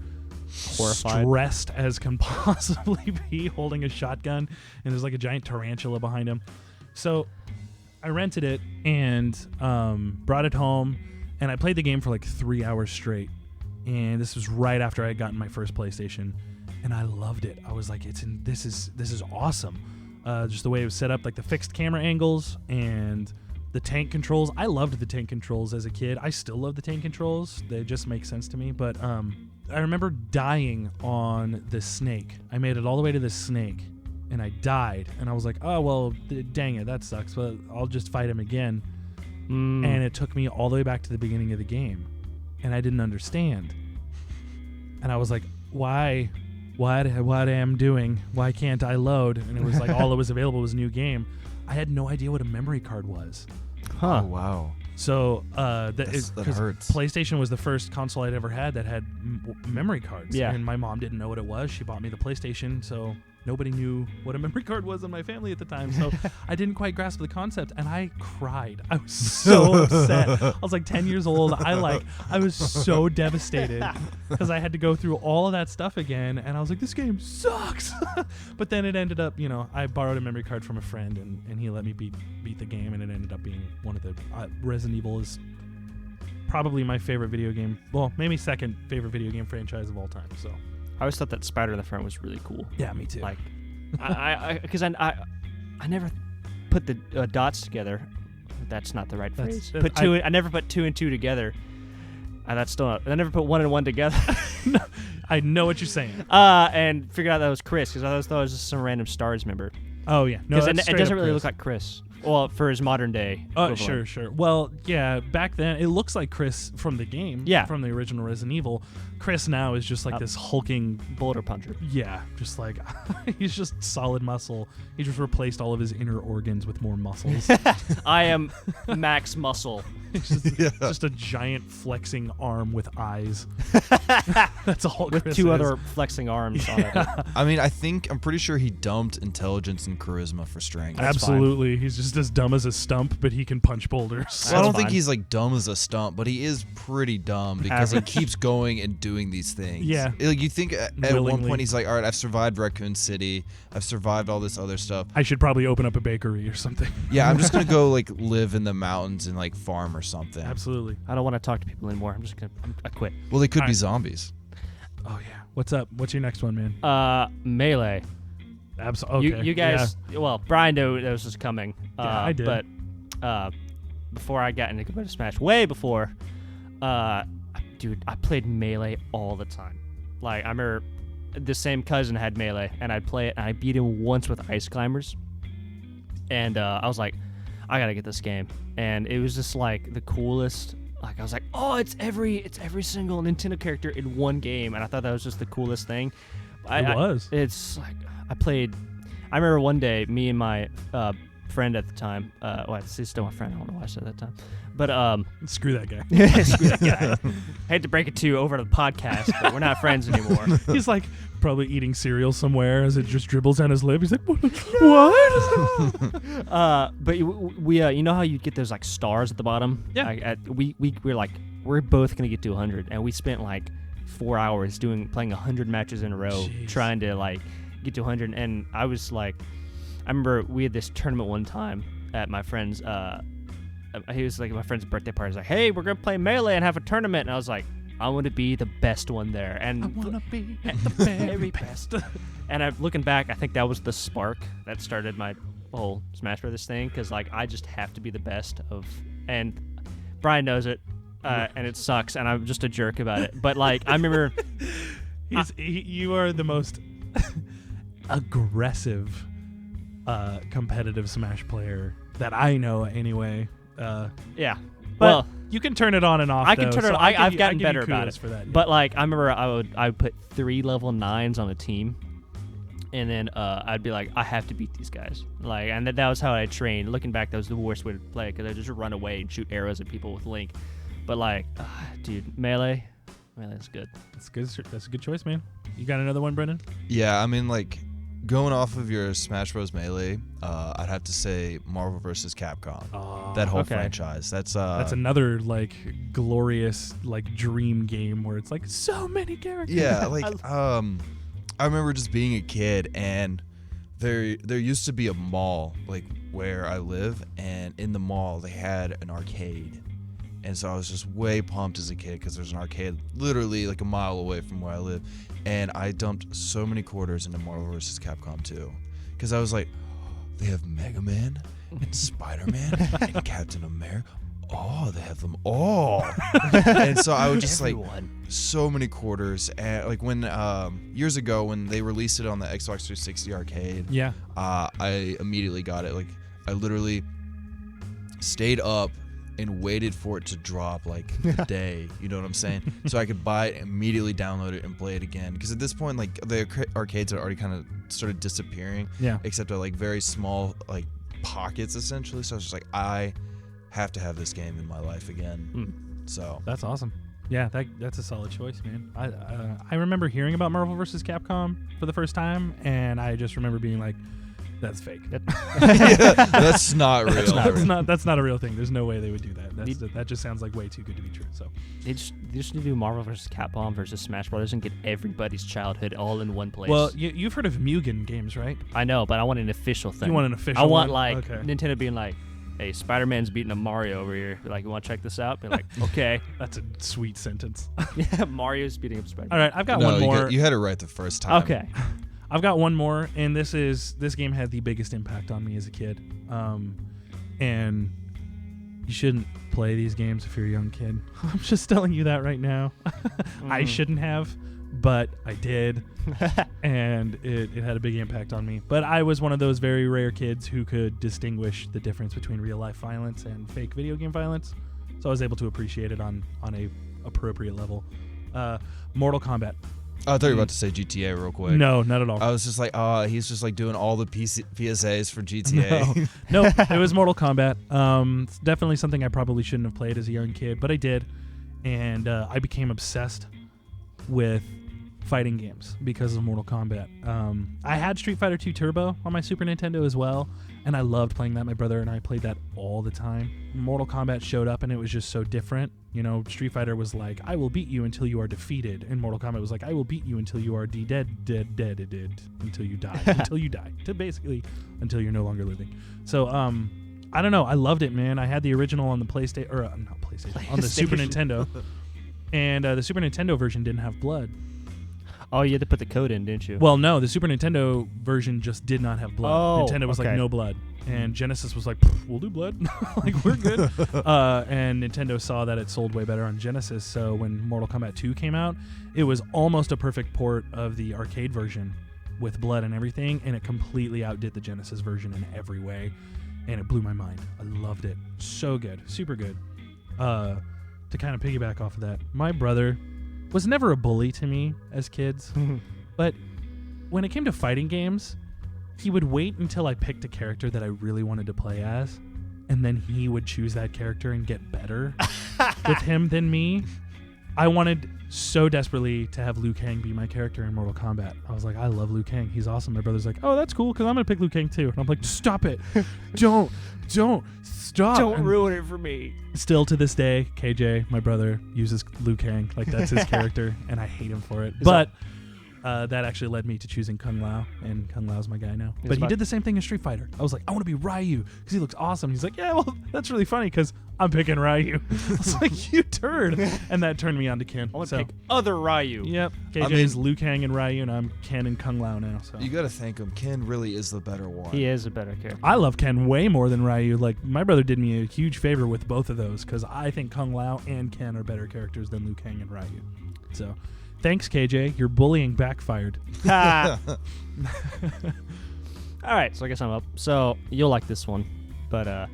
horrified, stressed as can possibly be, holding a shotgun, and there's like a giant tarantula behind him. So I rented it and brought it home, and I played the game for like 3 hours straight. And this was right after I had gotten my first PlayStation, and I loved it. I was like, this is awesome. Just the way it was set up, like the fixed camera angles and the tank controls. I loved the tank controls as a kid. I still love the tank controls. They just make sense to me. But I remember dying on the snake. I made it all the way to the snake, and I died. And I was like, oh, well, dang it, that sucks. But I'll just fight him again. And it took me all the way back to the beginning of the game. And I didn't understand. And I was like, why? What am I doing? Why can't I load? And it was like all that was available was new game. I had no idea what a memory card was. Huh. Oh, wow. So that hurts. PlayStation was the first console I'd ever had that had memory cards. Yeah. And my mom didn't know what it was. She bought me the PlayStation, so nobody knew what a memory card was in my family at the time. So I didn't quite grasp the concept, and I cried. I was so upset. I was like 10 years old. I was so devastated because I had to go through all of that stuff again, and I was like, this game sucks. But then it ended up, I borrowed a memory card from a friend, and he let me beat the game, and it ended up being one of the Resident Evil is probably my favorite video game. Well, maybe second favorite video game franchise of all time. So I always thought that spider in the front was really cool. Yeah, me too. Like, because I never put the dots together. That's not the right phrase. I never put two and two together. And that's still not. I never put one and one together. No, I know what you're saying. And figured out that was Chris because I thought it was just some random Stars member. Oh yeah, no, it doesn't really look like Chris. Well, for his modern day. Oh, sure. Well, yeah, back then it looks like Chris from the game. Yeah. From the original Resident Evil. Chris now is just like this hulking boulder puncher. Yeah, just like he's just solid muscle. He just replaced all of his inner organs with more muscles. I am max muscle. It's just a giant flexing arm with eyes. That's all. With Chris two is. other flexing arms on it. I mean, I'm pretty sure he dumped intelligence and charisma for strength. Absolutely. He's just as dumb as a stump, but he can punch boulders. Well, I don't think he's like dumb as a stump, but he is pretty dumb because he keeps going and doing these things. Yeah. Like you think at one point he's like, all right, I've survived Raccoon City. I've survived all this other stuff. I should probably open up a bakery or something. Yeah, I'm just going to go like live in the mountains and like farm or something. Absolutely. I don't want to talk to people anymore. I quit. Well, they could be zombies. Oh yeah. What's up? What's your next one, man? Melee. Absolutely. Okay. You guys. Yeah. Well, Brian knew this was coming. Yeah, I did. But before I got into competitive Smash, way before, Dude, I played Melee all the time. Like, I remember the same cousin had Melee, and I'd play it, and I beat him once with Ice Climbers. And I was like, I gotta get this game. And it was just like the coolest. Like, I was like, oh, it's every single Nintendo character in one game, and I thought that was just the coolest thing. It's like I remember one day, me and my friend at the time, he's still my friend, I don't know why I said that time, but screw that guy. Screw that guy. I hate to break it to you over the podcast, but we're not friends anymore. He's like probably eating cereal somewhere as it just dribbles down his lip. He's like, what? But we you know how you get those like stars at the bottom? Yeah. We're like, we're both gonna get to 100, and we spent like 4 hours playing 100 matches in a row. Jeez. Trying to like get to 100. And I was like, I remember we had this tournament one time at my friend's he was like, my friend's birthday party. He's like, hey, we're gonna play Melee and have a tournament. And I was like, I want to be the best one there. And I want to be at the very best. And looking back, I think that was the spark that started my whole Smash Brothers thing, because like I just have to be the best of, and Brian knows it, and it sucks, and I'm just a jerk about it. But like I remember, you are the most aggressive competitive Smash player that I know anyway. Yeah. But Well, you can turn it on and off. I can turn it. I've gotten give better you about kudos it. for that. But like I remember, I would put 3 level 9s on a team, and then I'd be like, I have to beat these guys. Like, and that was how I trained. Looking back, that was the worst way to play, because I just run away and shoot arrows at people with Link. But like, dude, Melee's good. That's good. That's a good choice, man. You got another one, Brendan? Yeah, I mean, like, going off of your Smash Bros. Melee, I'd have to say Marvel vs. Capcom. That whole franchise. That's another like glorious like dream game where it's like so many characters. Yeah, like I remember just being a kid, and there used to be a mall like where I live, and in the mall they had an arcade. And so I was just way pumped as a kid because there's an arcade literally like a mile away from where I live. And I dumped so many quarters into Marvel vs. Capcom 2 because I was like, they have Mega Man and Spider-Man and Captain America. Oh, they have them all. And so I would just like so many quarters. And like when years ago when they released it on the Xbox 360 arcade, yeah, I immediately got it. Like I literally stayed up and waited for it to drop like the day, you know what I'm saying? So I could buy it, immediately download it, and play it again. Because at this point, like the arcades had already kind of started disappearing, except at like very small like pockets essentially. So I was just like, I have to have this game in my life again. So that's awesome. Yeah, that's a solid choice, man. I remember hearing about Marvel vs. Capcom for the first time, and I just remember being like, that's fake. That's not real. That's not a real thing. There's no way they would do that. That just sounds like way too good to be true. So they just need to do Marvel vs. Capcom versus Smash Brothers and get everybody's childhood all in one place. Well, you've heard of Mugen games, right? I know, but I want an official thing. You want an official? I want one? Nintendo being like, hey, Spider-Man's beating a Mario over here. Like, you want to check this out? Be like, okay. That's a sweet sentence. Yeah, Mario's beating up Spider-Man. All right, I've got one more. You had it right the first time. Okay. I've got one more, and this game had the biggest impact on me as a kid. And you shouldn't play these games if you're a young kid. I'm just telling you that right now. I shouldn't have, but I did, and it had a big impact on me. But I was one of those very rare kids who could distinguish the difference between real life violence and fake video game violence, so I was able to appreciate it on a appropriate level. Mortal Kombat. I thought you were about to say GTA real quick. No, not at all. I was just like, he's just like doing all the PSAs for GTA. No, it was Mortal Kombat. It's definitely something I probably shouldn't have played as a young kid, but I did. And I became obsessed with fighting games because of Mortal Kombat. I had Street Fighter 2 Turbo on my Super Nintendo as well, and I loved playing that. My brother and I played that all the time. Mortal Kombat showed up, and it was just so different. You know, Street Fighter was like, I will beat you until you are defeated. And Mortal Kombat was like, I will beat you until you are dead, until you die. Until you die. Basically, until you're no longer living. So, I don't know. I loved it, man. I had the original on the PlayStation, or not PlayStation, on the Super Nintendo. And the Super Nintendo version didn't have blood. Oh, you had to put the code in, didn't you? Well, no, the Super Nintendo version just did not have blood. Oh, Nintendo was like, okay. no blood. And Genesis was like, we'll do blood. Like, we're good. And Nintendo saw that it sold way better on Genesis. So when Mortal Kombat 2 came out, it was almost a perfect port of the arcade version with blood and everything. And it completely outdid the Genesis version in every way. And it blew my mind. I loved it. So good. Super good. To kind of piggyback off of that, my brother was never a bully to me as kids. But when it came to fighting games, he would wait until I picked a character that I really wanted to play as, and then he would choose that character and get better with him than me. I wanted so desperately to have Liu Kang be my character in Mortal Kombat. I was like, I love Liu Kang. He's awesome. My brother's like, oh, that's cool, because I'm going to pick Liu Kang too. And I'm like, stop it. Don't stop. Don't And ruin it for me. still to this day, KJ, my brother, uses Liu Kang. Like, that's his character, and I hate him for it. That actually led me to choosing Kung Lao, and Kung Lao's my guy now. But he did the same thing in Street Fighter. I was like, I want to be Ryu because he looks awesome. He's like, yeah, well, that's really funny because I'm picking Ryu. I was like, you turd. And that turned me on to Ken. I want to pick other Ryu. Yep. KJ's Liu Kang and Ryu, and I'm Ken and Kung Lao now. So You got to thank him. Ken really is the better one. He is a better character. I love Ken way more than Ryu. Like, my brother did me a huge favor with both of those because I think Kung Lao and Ken are better characters than Liu Kang and Ryu. So thanks, KJ. Your bullying backfired. All right, so I guess I'm up. So you'll like this one, but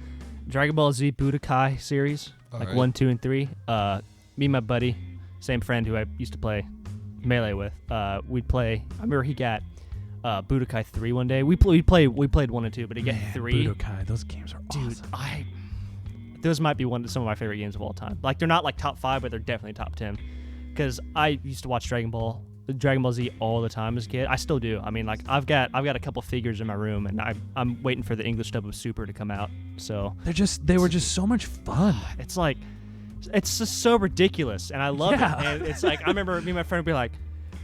Dragon Ball Z Budokai series, like 1, 2, and 3. Me and my buddy, same friend who I used to play Melee with, we'd play. I remember he got Budokai 3 one day. We played 1 and 2, but he got 3. Budokai, those games are Dude, awesome. Those might be some of my favorite games of all time. Like, they're not like top 5, but they're definitely top 10. Because I used to watch Dragon Ball Z all the time as a kid. I still do. I mean, like, I've got a couple figures in my room, and I'm waiting for the English dub of Super to come out. So They were just so much fun. it's like, it's just so ridiculous, and I love it. And it's like, I remember me and my friend would be like,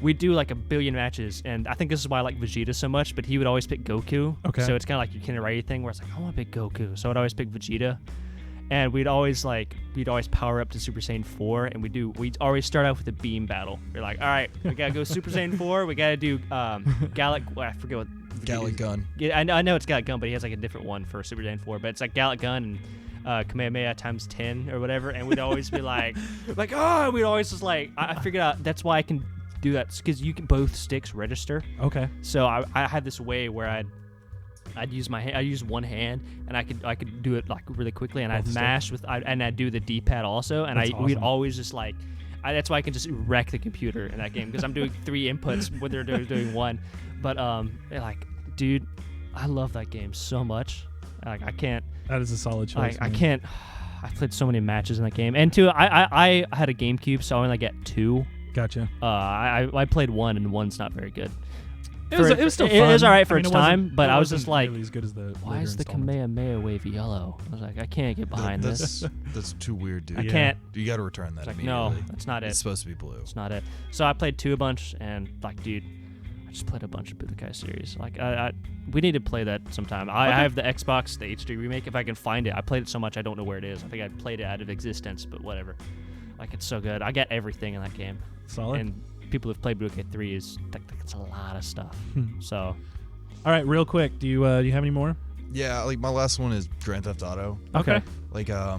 we'd do like a billion matches, and I think this is why I like Vegeta so much, but he would always pick Goku. Okay. So it's kind of like your Ken and Ryu thing, where it's like, I want to pick Goku. So I'd always pick Vegeta. And we'd always power up to Super Saiyan 4, and we'd always start out with a beam battle. We're like, all right, we gotta go Super Saiyan 4. We gotta do Gallic. I forget what. Gallic Gun. Yeah, I know it's Gallic Gun, but he has like a different one for Super Saiyan 4. But it's like Gallic Gun and Kamehameha times 10 or whatever. And we'd always be like, we'd always just like. I figured out that's why I can do that, because you can both sticks register. Okay. So I had this way where I'd use my hand. I use one hand, and I could do it like really quickly, and Both I'd mash and I'd do the D-pad also, and we'd always just like. That's why I can just wreck the computer in that game, because I'm doing 3 inputs when they're doing 1. But like, dude, I love that game so much. Like, I can't. That is a solid choice. I can't. I played so many matches in that game, and 2, I had a GameCube, so I only got 2. Gotcha. I played 1, and 1's not very good. It was still fun. It was all right for its it wasn't- time, but it I was just wasn't like, really as good as the why later is the installments. Kamehameha wave yellow? I was like, I can't get behind this. That's too weird, dude. I can't. You got to return that Like, immediately. no, that's not it. It's supposed to be blue. It's not it. So I played 2 a bunch, and like, dude, I just played a bunch of Budokai series. Like, we need to play that sometime. I have the Xbox, the HD remake, if I can find it. I played it so much I don't know where it is. I think I played it out of existence, but whatever. Like, it's so good. I got everything in that game. Solid. And people who've played Budokai 3 is like, it's a lot of stuff. So. All right, real quick. Do you have any more? Yeah, like my last one is Grand Theft Auto. Okay. Like, I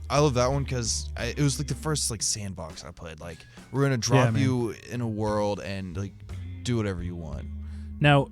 love that one because it was like the first like sandbox I played. Like, we're gonna drop you in a world and like do whatever you want. Now,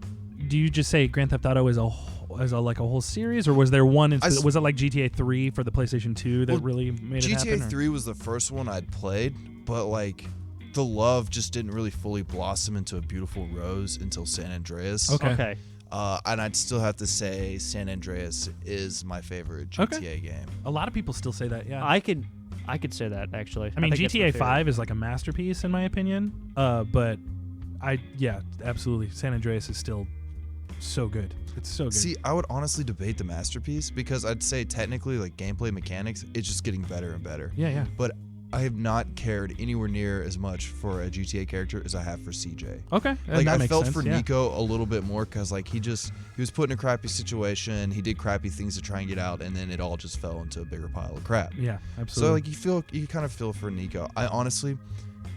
do you just say Grand Theft Auto is like a whole series, or was there one? Was it like GTA 3 for the PlayStation 2 that really made it happen? GTA 3 was the first one I'd played, but like the love just didn't really fully blossom into a beautiful rose until San Andreas. Okay. And I'd still have to say San Andreas is my favorite GTA game. A lot of people still say that. Yeah. I could say that, actually. I mean, think that's my GTA favorite. 5 is like a masterpiece in my opinion. But absolutely, San Andreas is still so good. It's so good. See, I would honestly debate the masterpiece because I'd say technically, like gameplay mechanics, it's just getting better and better. Yeah. But I have not cared anywhere near as much for a GTA character as I have for CJ. Okay. Like, that I makes felt sense, for yeah. Nico a little bit more because like he was put in a crappy situation. He did crappy things to try and get out, and then it all just fell into a bigger pile of crap. Yeah, absolutely. So like you kind of feel for Nico. I honestly,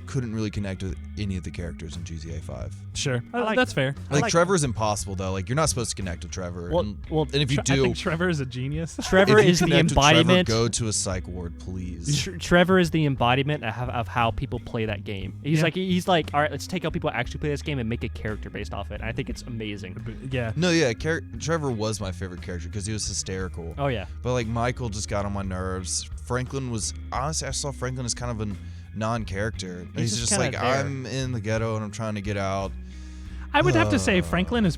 couldn't really connect with any of the characters in GTA 5. Sure. like- That's fair. Like Trevor's impossible though. Like you're not supposed to connect with Trevor. Well, and if you I do, think Trevor is a genius. Trevor if you is the connect with Trevor, embodiment. go to a psych ward, please. Trevor is the embodiment of how people play that game. He's like, all right, let's take how people actually play this game and make a character based off it. And I think it's amazing. Yeah. No, yeah, Trevor was my favorite character because he was hysterical. Oh yeah. But like Michael just got on my nerves. Franklin was honestly, I saw Franklin as kind of a non-character. He's just kinda like, there. I'm in the ghetto and I'm trying to get out. I would have to say Franklin is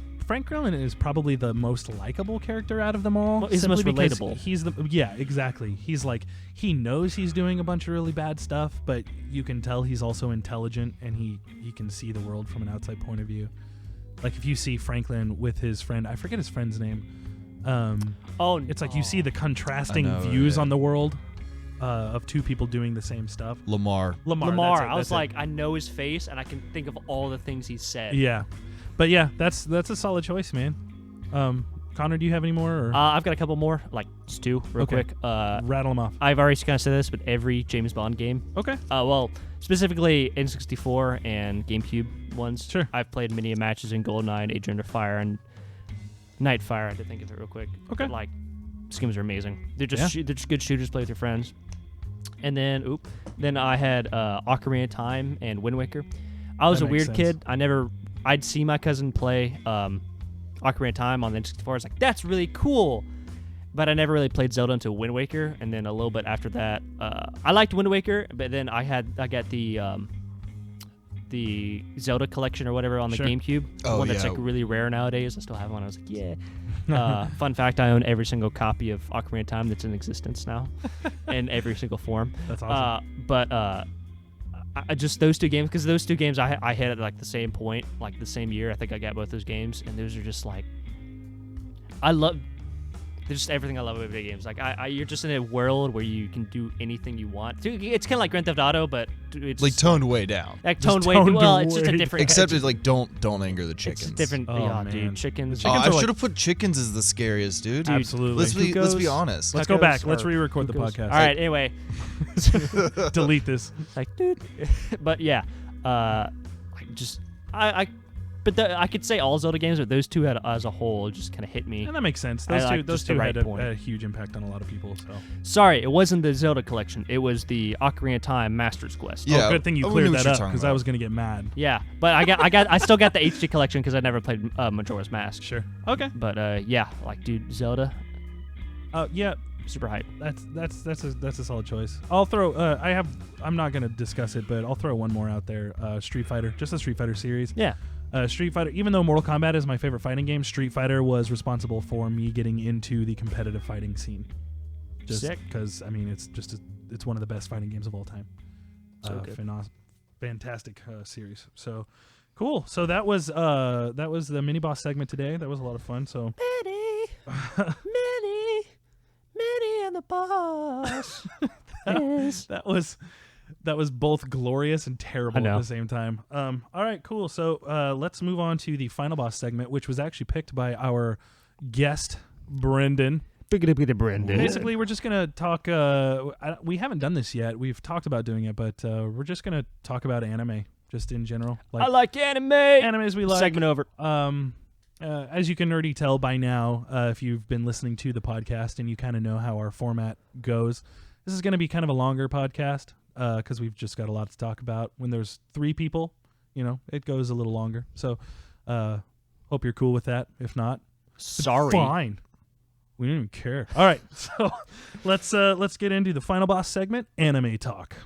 probably the most likable character out of them all. Well, he's the most simply because relatable. Yeah, exactly. He's like, he knows he's doing a bunch of really bad stuff, but you can tell he's also intelligent and he can see the world from an outside point of view. Like if you see Franklin with his friend, I forget his friend's name. It's like you see the contrasting views on the world of two people doing the same stuff. Lamar. That's it, I was that's it. like, I know his face and I can think of all the things he said. Yeah. But yeah, that's a solid choice, man. Connor, do you have any more? Or? I've got a couple more, like just two real Okay. quick. Rattle them off. I've already kind of said this, but every James Bond game. Okay. Well, specifically N64 and GameCube ones. Sure. I've played many matches in GoldenEye, Age Under Fire, and Nightfire. I had to think of it real quick. Okay. But, like, these games are amazing. They're just they're just good shooters. Play with your friends. And then then I had Ocarina of Time and Wind Waker. I was That a makes weird sense. kid. I'd see my cousin play Ocarina of Time on the N64. I was like, that's really cool. But I never really played Zelda until Wind Waker, and then a little bit after that, I liked Wind Waker, but then I got the Zelda collection or whatever on the Sure. GameCube, the Oh, one that's yeah. like really rare nowadays. I still have one. I was like, yeah. Fun fact: I own every single copy of Ocarina of Time that's in existence now, in every single form. That's awesome. I just those two games, because those two games I hit at like the same point, like the same year. I think I got both those games, and those are just like, they're just everything I love about video games. Like you're just in a world where you can do anything you want. It's kind of like Grand Theft Auto, but it's Like toned way down. like Just toned way. toned Well, it's just a way different. Except it's it's like don't anger the it's chickens. different. Oh, yeah, man. dude, chickens. The Oh, chickens I are should like- have put chickens as the scariest, dude. Absolutely. Let's be honest. Let's go Tacos back. Let's or re-record the cuckoos. podcast. All right. Anyway, Delete this. like, dude. But yeah, I could say all Zelda games, but those two as a whole just kind of hit me. And that makes sense. I Those like two just the had right a point. huge impact on a lot of people. So Sorry, it wasn't the Zelda collection. It was the Ocarina of Time Master's Quest. Yeah. good thing you I knew cleared what that you're up talking because I about. was gonna get mad. Yeah, but I still got the HD collection because I never played Majora's Mask. Sure. Okay. But yeah, like dude, Zelda, Yeah. super hype. That's a solid choice. I'll throw. I'm not gonna discuss it, but I'll throw one more out there. Street Fighter, just the Street Fighter series. Yeah. Street Fighter. Even though Mortal Kombat is my favorite fighting game, Street Fighter was responsible for me getting into the competitive fighting scene. Just Sick. because I mean, it's one of the best fighting games of all time. So good. Fantastic series. So cool. So that was the mini boss segment today. That was a lot of fun. So Minnie and the boss. Yes. that was both glorious and terrible I know. at the same time. All right, cool. So let's move on to the final boss segment, which was actually picked by our guest Brendan. Brendan. Basically, we're just gonna talk. We haven't done this yet. We've talked about doing it, but we're just gonna talk about anime, just in general. I like anime. Animes we like. Segment over. As you can already tell by now, if you've been listening to the podcast and you kind of know how our format goes, this is going to be kind of a longer podcast because we've just got a lot to talk about. When there's 3 people, it goes a little longer. So hope you're cool with that. If not, Sorry. fine. We don't even care. All right, so let's get into the final boss segment, anime talk.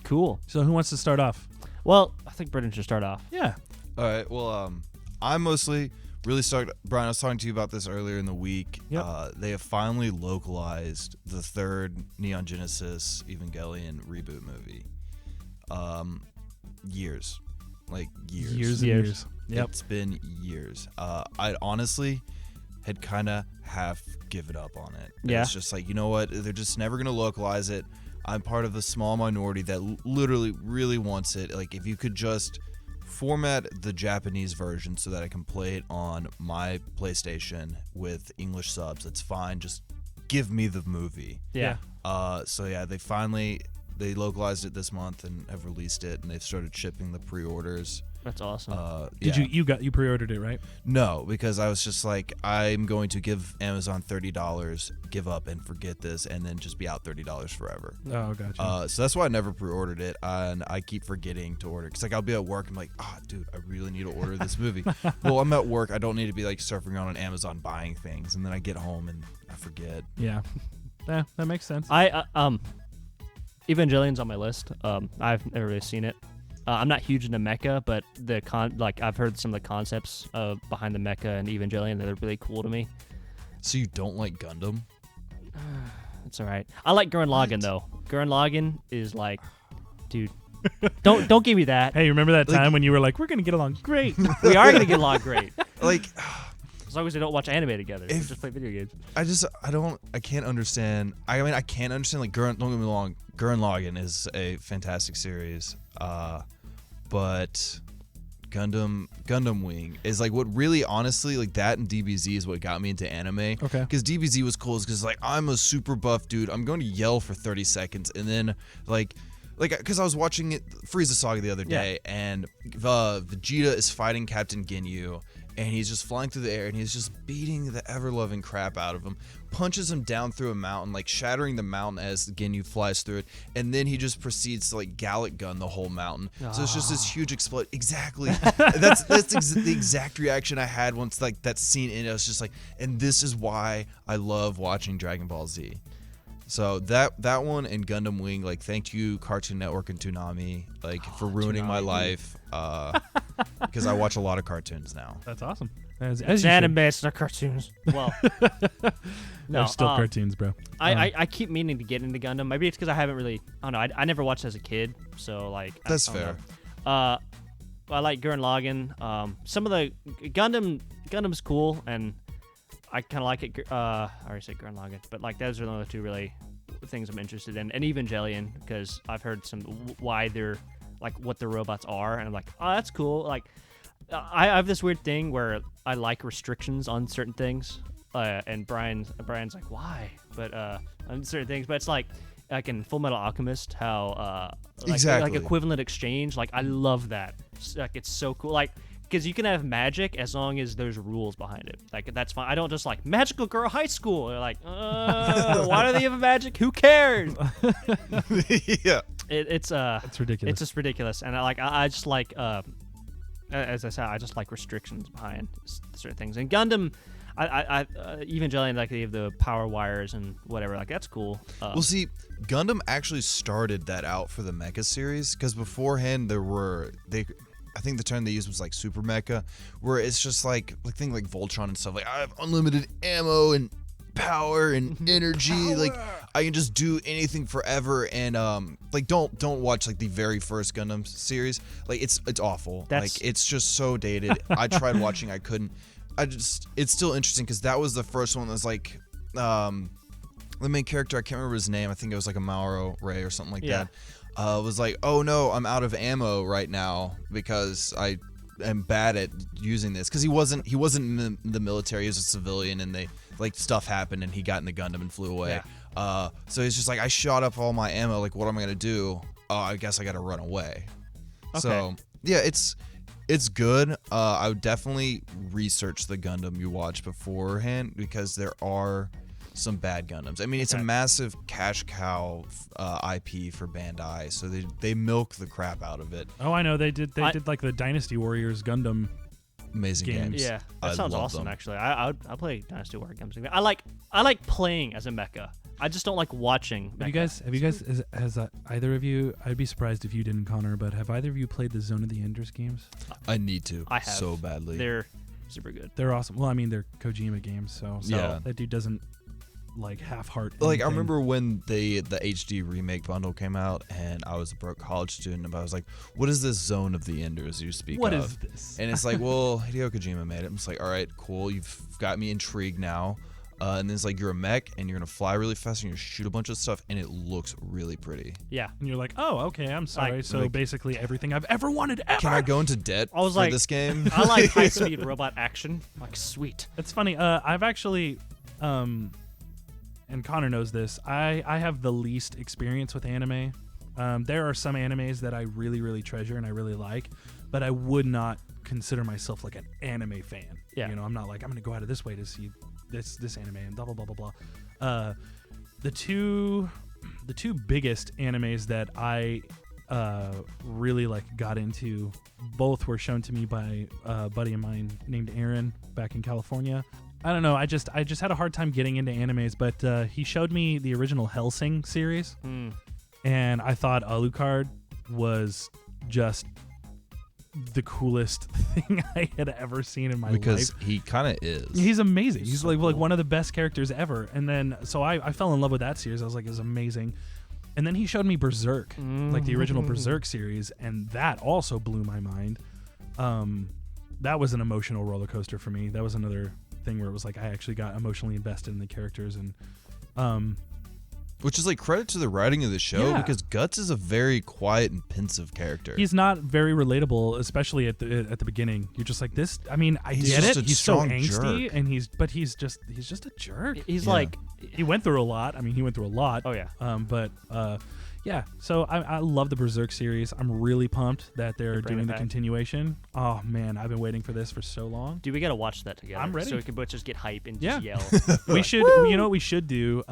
Cool. So who wants to start off? Well, I think Brendan should start off. Yeah. All right. Well, I'm mostly really stoked. Brian, I was talking to you about this earlier in the week. Yep. They have finally localized the third Neon Genesis Evangelion reboot movie. Years. Like years. Years and years. Yep. It's been years. I honestly had kind of half given up on it. Yeah. It's just like, you know what? They're just never going to localize it. I'm part of the small minority that literally really wants it. Like, if you could just format the Japanese version so that I can play it on my PlayStation with English subs, it's fine. Just give me the movie. Yeah. So yeah, they finally They localized it this month and have released it, and they've started shipping the pre-orders. That's awesome. Did you pre-ordered it, right? No, because I was just like, I'm going to give Amazon $30, give up and forget this, and then just be out $30 forever. Oh, gotcha. So that's why I never pre-ordered it, and I keep forgetting to order. Because like I'll be at work, I'm like, dude, I really need to order this movie. Well, I'm at work, I don't need to be like surfing around on Amazon buying things, and then I get home and I forget. Yeah, that makes sense. Evangelion's on my list. I've never really seen it. I'm not huge into mecha, but I've heard some of the concepts behind the mecha and Evangelion that are really cool to me. So you don't like Gundam? It's all right. I like Gurren Lagann though. Gurren Lagann is like, dude, don't give me that. Hey, remember that time when you were like, "We're gonna get along great"? We are gonna get along great. Like, as long as we don't watch anime together, we just play video games. I can't understand. I mean, I can't understand like Gurren. Don't get me wrong. Gurren Lagann is a fantastic series. But Gundam Wing is like what really honestly like that, and DBZ is what got me into anime. Okay. Because DBZ was cool because like I'm a super buff dude. I'm going to yell for 30 seconds and then like because I was watching Frieza Saga the other day and Vegeta is fighting Captain Ginyu. And he's just flying through the air, and he's just beating the ever-loving crap out of him. Punches him down through a mountain, like shattering the mountain as Ginyu flies through it. And then he just proceeds to like Gallic gun the whole mountain. So it's just this huge explosion. Exactly. That's the exact reaction I had once like that scene ended. I was just like, and this is why I love watching Dragon Ball Z. So that one and Gundam Wing, like thank you Cartoon Network and Toonami, like for ruining my life, because I watch a lot of cartoons now. That's awesome. It's anime, it's not cartoons. Well, no, they're still cartoons, bro. I keep meaning to get into Gundam. Maybe it's because I haven't really. I don't know. I never watched as a kid, so like. That's fair. I like Gurren Lagann. Some of the Gundam's cool, and I kind of like it. I already said Gurren Lagann, but like those are the only two really things I'm interested in. And Evangelion, because I've heard some why they're like what the robots are, and I'm like, oh, that's cool. Like, I have this weird thing where I like restrictions on certain things, and Brian's like, why? But on certain things, but it's like in Full Metal Alchemist, how exactly like equivalent exchange. Like I love that. Like it's so cool. Like. Because you can have magic as long as there's rules behind it. Like, that's fine. I don't just like, magical girl high school. They're like, why do they have magic? Who cares? Yeah. It's ridiculous. It's just ridiculous. And I just like, as I said, I just like restrictions behind certain things. And Gundam, Evangelion, like they have the power wires and whatever. Like, that's cool. Well, see, Gundam actually started that out for the Mecha series. Because beforehand, I think the term they used was like super mecha, where it's just like things like Voltron and stuff. Like I have unlimited ammo and power and energy. Like I can just do anything forever. And like don't watch like the very first Gundam series. Like it's awful. Like it's just so dated. I tried watching, I couldn't. It's still interesting because that was the first one that was like the main character. I can't remember his name. I think it was like a Mauro Ray or something like that. Was like, oh no, I'm out of ammo right now because I am bad at using this. Because he wasn't in the military, he was a civilian, and they like stuff happened and he got in the Gundam and flew away. So he's just like, I shot up all my ammo, like what am I gonna do? I guess I gotta run away. Okay. So yeah, it's good. I would definitely research the Gundam you watch beforehand because there are some bad Gundams. I mean, it's a massive cash cow IP for Bandai, so they milk the crap out of it. Oh, I know they did like the Dynasty Warriors Gundam. Amazing games. Yeah, that sounds awesome. Them. Actually, I play Dynasty Warrior games. I like playing as a mecha. I just don't like watching. Have you guys? Has either of you? I'd be surprised if you didn't, Connor. But have either of you played the Zone of the Enders games? I need to. I have so badly. They're super good. They're awesome. Well, I mean, they're Kojima games, so yeah. That dude doesn't like half-heart anything. Like I remember when the HD remake bundle came out, and I was a broke college student, and I was like, "What is this Zone of the Enders you speak of? What is this?" And it's like, well, Hideo Kojima made it. I'm just like, all right, cool. You've got me intrigued now. And then it's like you're a mech, and you're gonna fly really fast, and you're gonna shoot a bunch of stuff, and it looks really pretty. Yeah. And you're like, oh, okay, I'm sorry. So basically everything I've ever wanted ever. Can I go into debt for this game? I like high-speed robot action. Like, sweet. It's funny. I've actually, and Connor knows this, I have the least experience with anime. There are some animes that I really, really treasure and I really like, but I would not consider myself like an anime fan. Yeah. You know, I'm not like, I'm going to go out of this way to see this anime and blah, blah, blah, blah, blah. The two biggest animes that I really like got into, both were shown to me by a buddy of mine named Aaron back in California. I don't know, I just had a hard time getting into animes, but he showed me the original Hellsing series, and I thought Alucard was just the coolest thing I had ever seen in my life. Because he kind of is. He's amazing. He's so like cool. one of the best characters ever. And then so I fell in love with that series. I was like, it was amazing. And then he showed me Berserk, like the original Berserk series, and that also blew my mind. That was an emotional roller coaster for me. That was another thing where it was like I actually got emotionally invested in the characters, and which is like credit to the writing of the show, Yeah. because Guts is a very quiet and pensive character. he's not very relatable, especially at the beginning. You're just like this. I mean, I He's get just it. a He's so strong angsty, jerk. and he's just a jerk. He's Yeah. like, He went through a lot. I mean, he went through a lot. oh yeah. Yeah. So I love the Berserk series. I'm really pumped that they're They're bringing doing it the back. continuation. Oh man, I've been waiting for this for so long. Dude, we gotta watch that together. I'm ready. So we can both just get hype and Yeah. just yell. We should. You know what we should do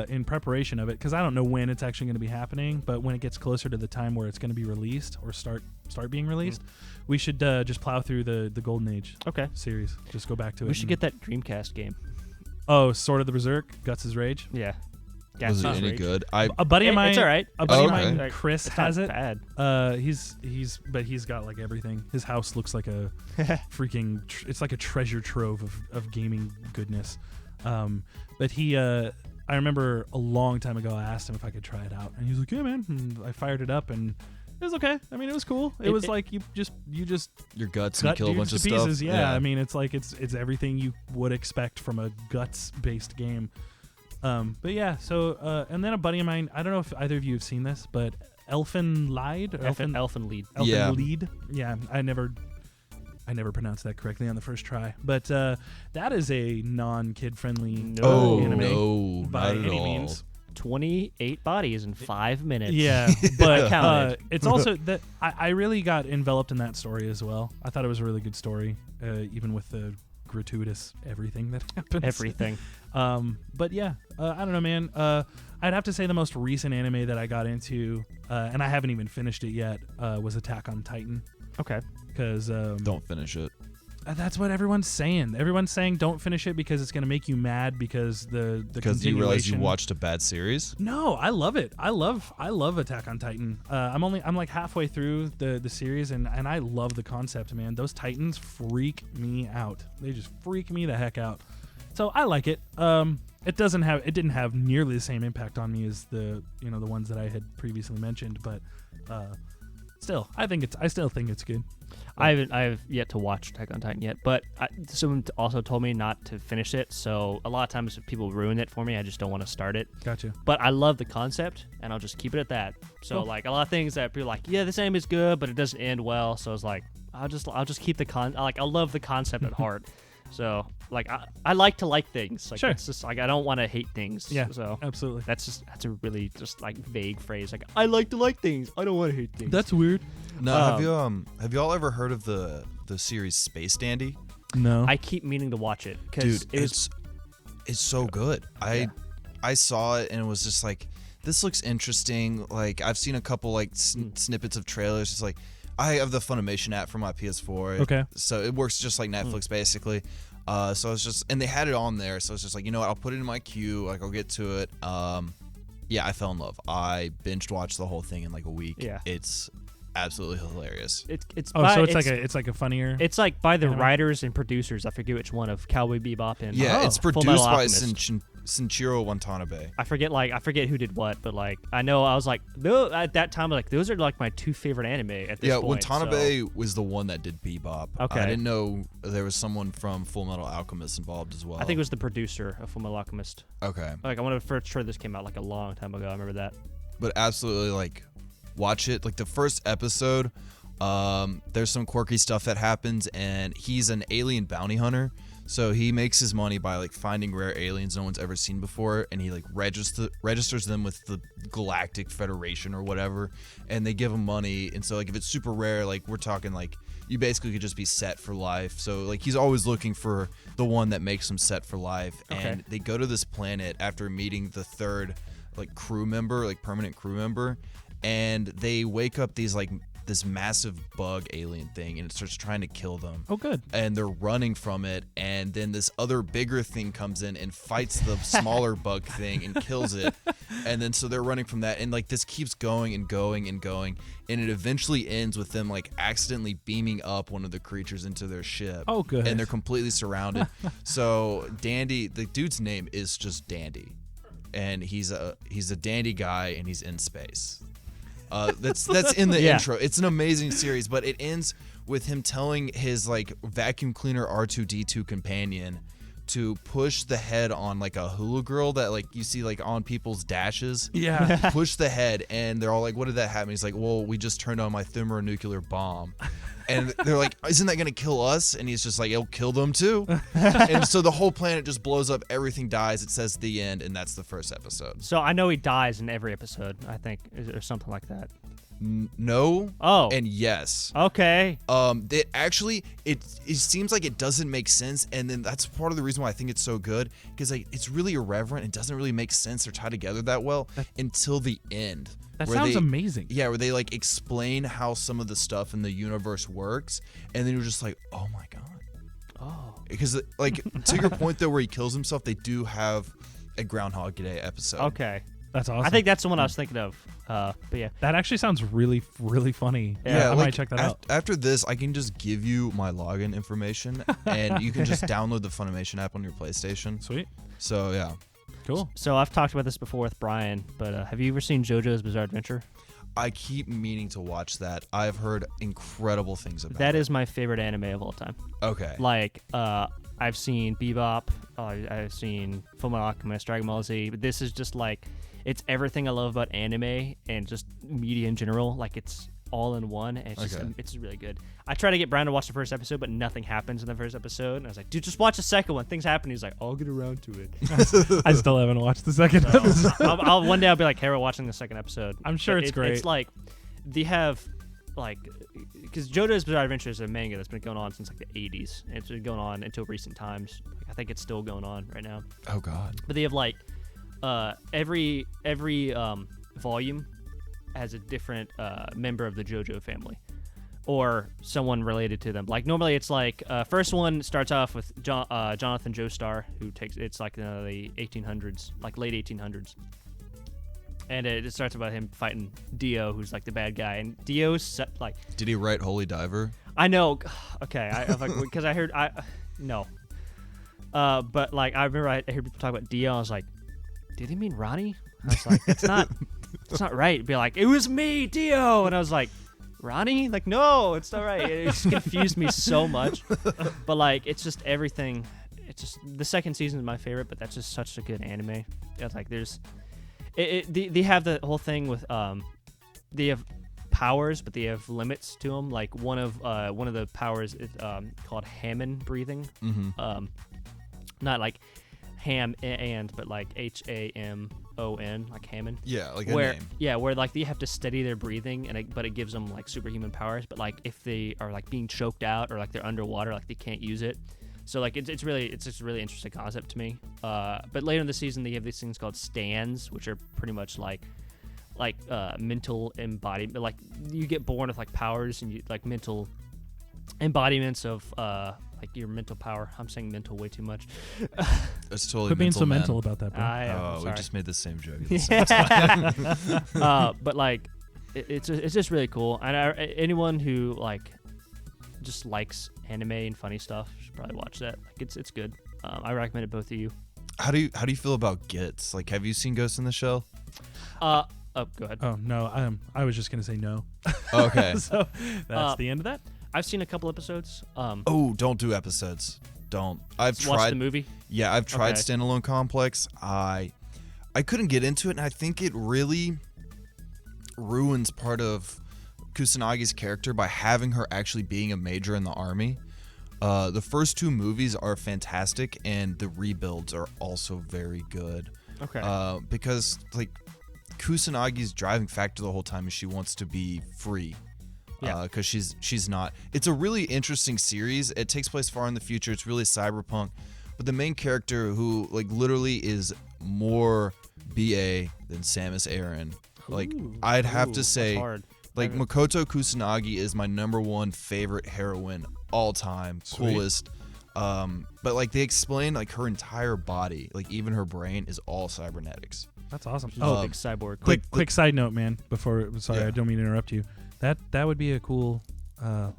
in preparation of it, because I don't know when it's actually going to be happening, but when it gets closer to the time where it's going to be released or start being released, we should just plow through the Golden Age Okay. series. Just go back to it. We should and- get that Dreamcast game. Oh, Sword of the Berserk, Guts' Rage. Yeah. Was it Gatsby's any Rage. good? A buddy of mine. It's all right. A buddy of Okay. mine, Chris, It's has not it. bad. He's got like everything. His house looks like a freaking. It's like a treasure trove of gaming goodness. But he, I remember a long time ago, I asked him if I could try it out, and he was like, "Yeah, man." And I fired it up, and it was okay. I mean, it was cool. It was like you just Your guts gut and kill a dudes bunch to of pieces. stuff. Yeah, I mean, it's like it's everything you would expect from a guts-based game. But yeah, so and then a buddy of mine, I don't know if either of you have seen this, but Elfen Lied, or Elfin Lead. Elfen Yeah. Lied. Yeah, I never pronounced that correctly on the first try. But that is a non-kid friendly Oh anime no, by not at any all. means. 28 bodies in 5 minutes. Yeah, but I counted. it's also that I really got enveloped in that story as well. I thought it was a really good story, even with the gratuitous everything that happens. Everything. But yeah, I don't know, man. I'd have to say the most recent anime that I got into, and I haven't even finished it yet, was Attack on Titan. Okay. Because Don't finish it. that's what everyone's saying. Everyone's saying don't finish it because it's going to make you mad because the Because you realize you continuation- watched a bad series. No, I love it. I love Attack on Titan. I'm like halfway through the series, and I love the concept, man. Those Titans freak me out. They just freak me the heck out. So I like it. It didn't have nearly the same impact on me as the ones that I had previously mentioned, but still, I still think it's good. I have yet to watch Attack on Titan yet, but someone also told me not to finish it. So a lot of times people ruin it for me. I just don't want to start it. Gotcha. But I love the concept, and I'll just keep it at that. So Cool. like a lot of things that people are like, yeah, this anime is good, but it doesn't end well. So it's like I'll just keep I love the concept at heart. So like I like to like things. Like Sure. it's just like I don't want to hate things. Yeah. So Absolutely. that's a really just like vague phrase. Like I like to like things. I don't want to hate things. That's weird. No, have y'all ever heard of the series Space Dandy? No. I keep meaning to watch it because Dude, it's so good. I saw it and it was just like, this looks interesting. Like I've seen a couple like snippets of trailers. It's like I have the Funimation app for my PS4. Okay. So it works just like Netflix basically. So it's just, and they had it on there. So it's just like, you know what? I'll put it in my queue. Like I'll get to it. Yeah, I fell in love. I binged watched the whole thing in like a week. Yeah. It's absolutely hilarious. It's Oh, by, so it's like a funnier. it's like by the anime? writers and producers. I forget which one of Cowboy Bebop and Yeah, it's Full produced Metal by Alchemist. Shinichiro Watanabe. I forget who did what, but like I know I was like at that time like those are like my two favorite anime at this Yeah, point. Watanabe was the one that did Bebop. Okay. I didn't know there was someone from Full Metal Alchemist involved as well. I think it was the producer of Full Metal Alchemist. Okay. Like I want to for sure this came out like a long time ago. I remember that. But absolutely, like, watch it. Like, the first episode, there's some quirky stuff that happens, and he's an alien bounty hunter. So he makes his money by like finding rare aliens no one's ever seen before, and he like registers them with the Galactic Federation or whatever, and they give him money. And so like if it's super rare, like we're talking like you basically could just be set for life. So like he's always looking for the one that makes him set for life. And they go to this planet after meeting the third like crew member, like permanent crew member, and they wake up this massive bug alien thing, and it starts trying to kill them. Oh, good. And they're running from it, and then this other bigger thing comes in and fights the smaller bug thing and kills it. And then so they're running from that, and like this keeps going and going and going, and it eventually ends with them like accidentally beaming up one of the creatures into their ship. Oh, good. And they're completely surrounded. So Dandy, the dude's name is just Dandy, and he's a dandy guy, and he's in space. That's in the intro. It's an amazing series, but it ends with him telling his like vacuum cleaner R2-D2 companion to push the head on like a hula girl that like you see like on people's dashes. Yeah. Push the head, and they're all like, "What did that happen?" He's like, "Well, we just turned on my thermonuclear bomb." And they're like, "Isn't that gonna kill us?" And he's just like, "It'll kill them too." And so the whole planet just blows up. Everything dies. It says the end, and that's the first episode. So I know he dies in every episode, I think, or something like that. No. Oh. And yes. Okay. It actually it seems like it doesn't make sense, and then that's part of the reason why I think it's so good, because like it's really irreverent. It doesn't really make sense or tie together that well until the end. That sounds amazing. Yeah, where they like explain how some of the stuff in the universe works, and then you're just like, oh my god. Oh. Because like to your point though, where he kills himself, they do have a Groundhog Day episode. Okay. That's awesome. I think that's the one I was thinking of. But yeah. That actually sounds really, really funny. Yeah, I like, might check that out. After this, I can just give you my login information, and you can just download the Funimation app on your PlayStation. Sweet. So yeah. Cool. So I've talked about this before with Brian, but have you ever seen JoJo's Bizarre Adventure? I keep meaning to watch that. I've heard incredible things about That it. is my favorite anime of all time. Okay. Like, I've seen Bebop, I've seen Fullmetal Alchemist, Dragon Ball Z, but this is just like, it's everything I love about anime and just media in general. Like, it's all in one, and it's just, it's really good. I tried to get Brian to watch the first episode, but nothing happens in the first episode. And I was like, dude, just watch the second one. Things happen. He's like, I'll get around to it. I still haven't watched the second episode. One day I'll be like, hey, we're watching the second episode. I'm sure it's great. It's like, they have, like, because JoJo's Bizarre Adventure is a manga that's been going on since like the 80s. And it's been going on until recent times. I think it's still going on right now. Oh god. But they have like, every volume has a different member of the JoJo family or someone related to them. Like normally it's like first one starts off with Jonathan Joestar, who takes it's like the 1800s, like late 1800s, and it starts about him fighting Dio, who's like the bad guy, and Dio's like. Did he write Holy Diver? I know. Okay, I like because I heard no, but like I remember I heard people talk about Dio. I was like, did he mean Ronnie? I was like, that's not right. It'd be like, it was me, Dio, and I was like, Ronnie? Like, no, it's not right. It just confused me so much. But like, it's just everything. It's just the second season is my favorite, but that's just such a good anime. It's like there's, they have the whole thing with they have powers, but they have limits to them. Like one of the powers is called Hammond breathing. Mm-hmm. Not like ham and, but like HAMON, like Hammond. Yeah, like a where name. Yeah, where like they have to steady their breathing, but it gives them like superhuman powers. But like if they are like being choked out or like they're underwater, like they can't use it. So like it's just a really interesting concept to me. But later in the season they have these things called stands, which are pretty much like mental embodiment. Like you get born with like powers and you like mental embodiments of like your mental power. I'm saying mental way too much. It's totally Quit being so man. mental about that, bro. Oh, we just made the same joke. But like it's just really cool, and anyone who like just likes anime and funny stuff should probably watch that. Like it's good. I recommend it both to you. How do you feel about Gits? Like, have you seen Ghost in the Shell? Oh, go ahead. Oh no, I was just gonna say no. Okay. So that's the end of that. I've seen a couple episodes. Oh, don't do episodes. Don't. I've watch tried the movie. Yeah, I've tried Okay. Standalone Complex. I couldn't get into it, and I think it really ruins part of Kusanagi's character by having her actually being a major in the army. The first 2 movies are fantastic, and the rebuilds are also very good. Okay. Because like Kusanagi's driving factor the whole time is she wants to be free. Yeah. Because she's not. It's a really interesting series. It takes place far in the future. It's really cyberpunk. But the main character, who like literally is more BA than Samus Aran, like I'd have to say, that's hard. like Makoto Kusanagi is my #1 favorite heroine all time. Sweet. Coolest. But like they explain like her entire body, like even her brain is all cybernetics. That's awesome. She's Oh, a big cyborg. quick side note, man. Sorry, Yeah. I don't mean to interrupt you. That would be a cool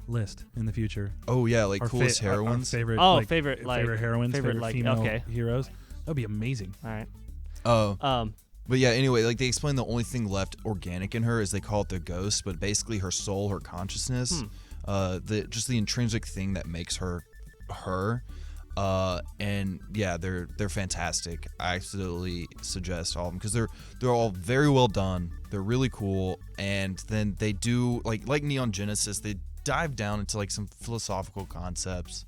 list in the future. Oh yeah, like Our coolest our heroines. favorite, favorite heroines, favorite like, female okay. heroes. That'd be amazing. All right. Oh. But yeah, anyway, like they explain the only thing left organic in her is they call it the ghost, but basically her soul, her consciousness, just the intrinsic thing that makes her her. And yeah, they're fantastic. I absolutely suggest all of them because they're all very well done. They're really cool, and then they do like Neon Genesis. They dive down into like some philosophical concepts.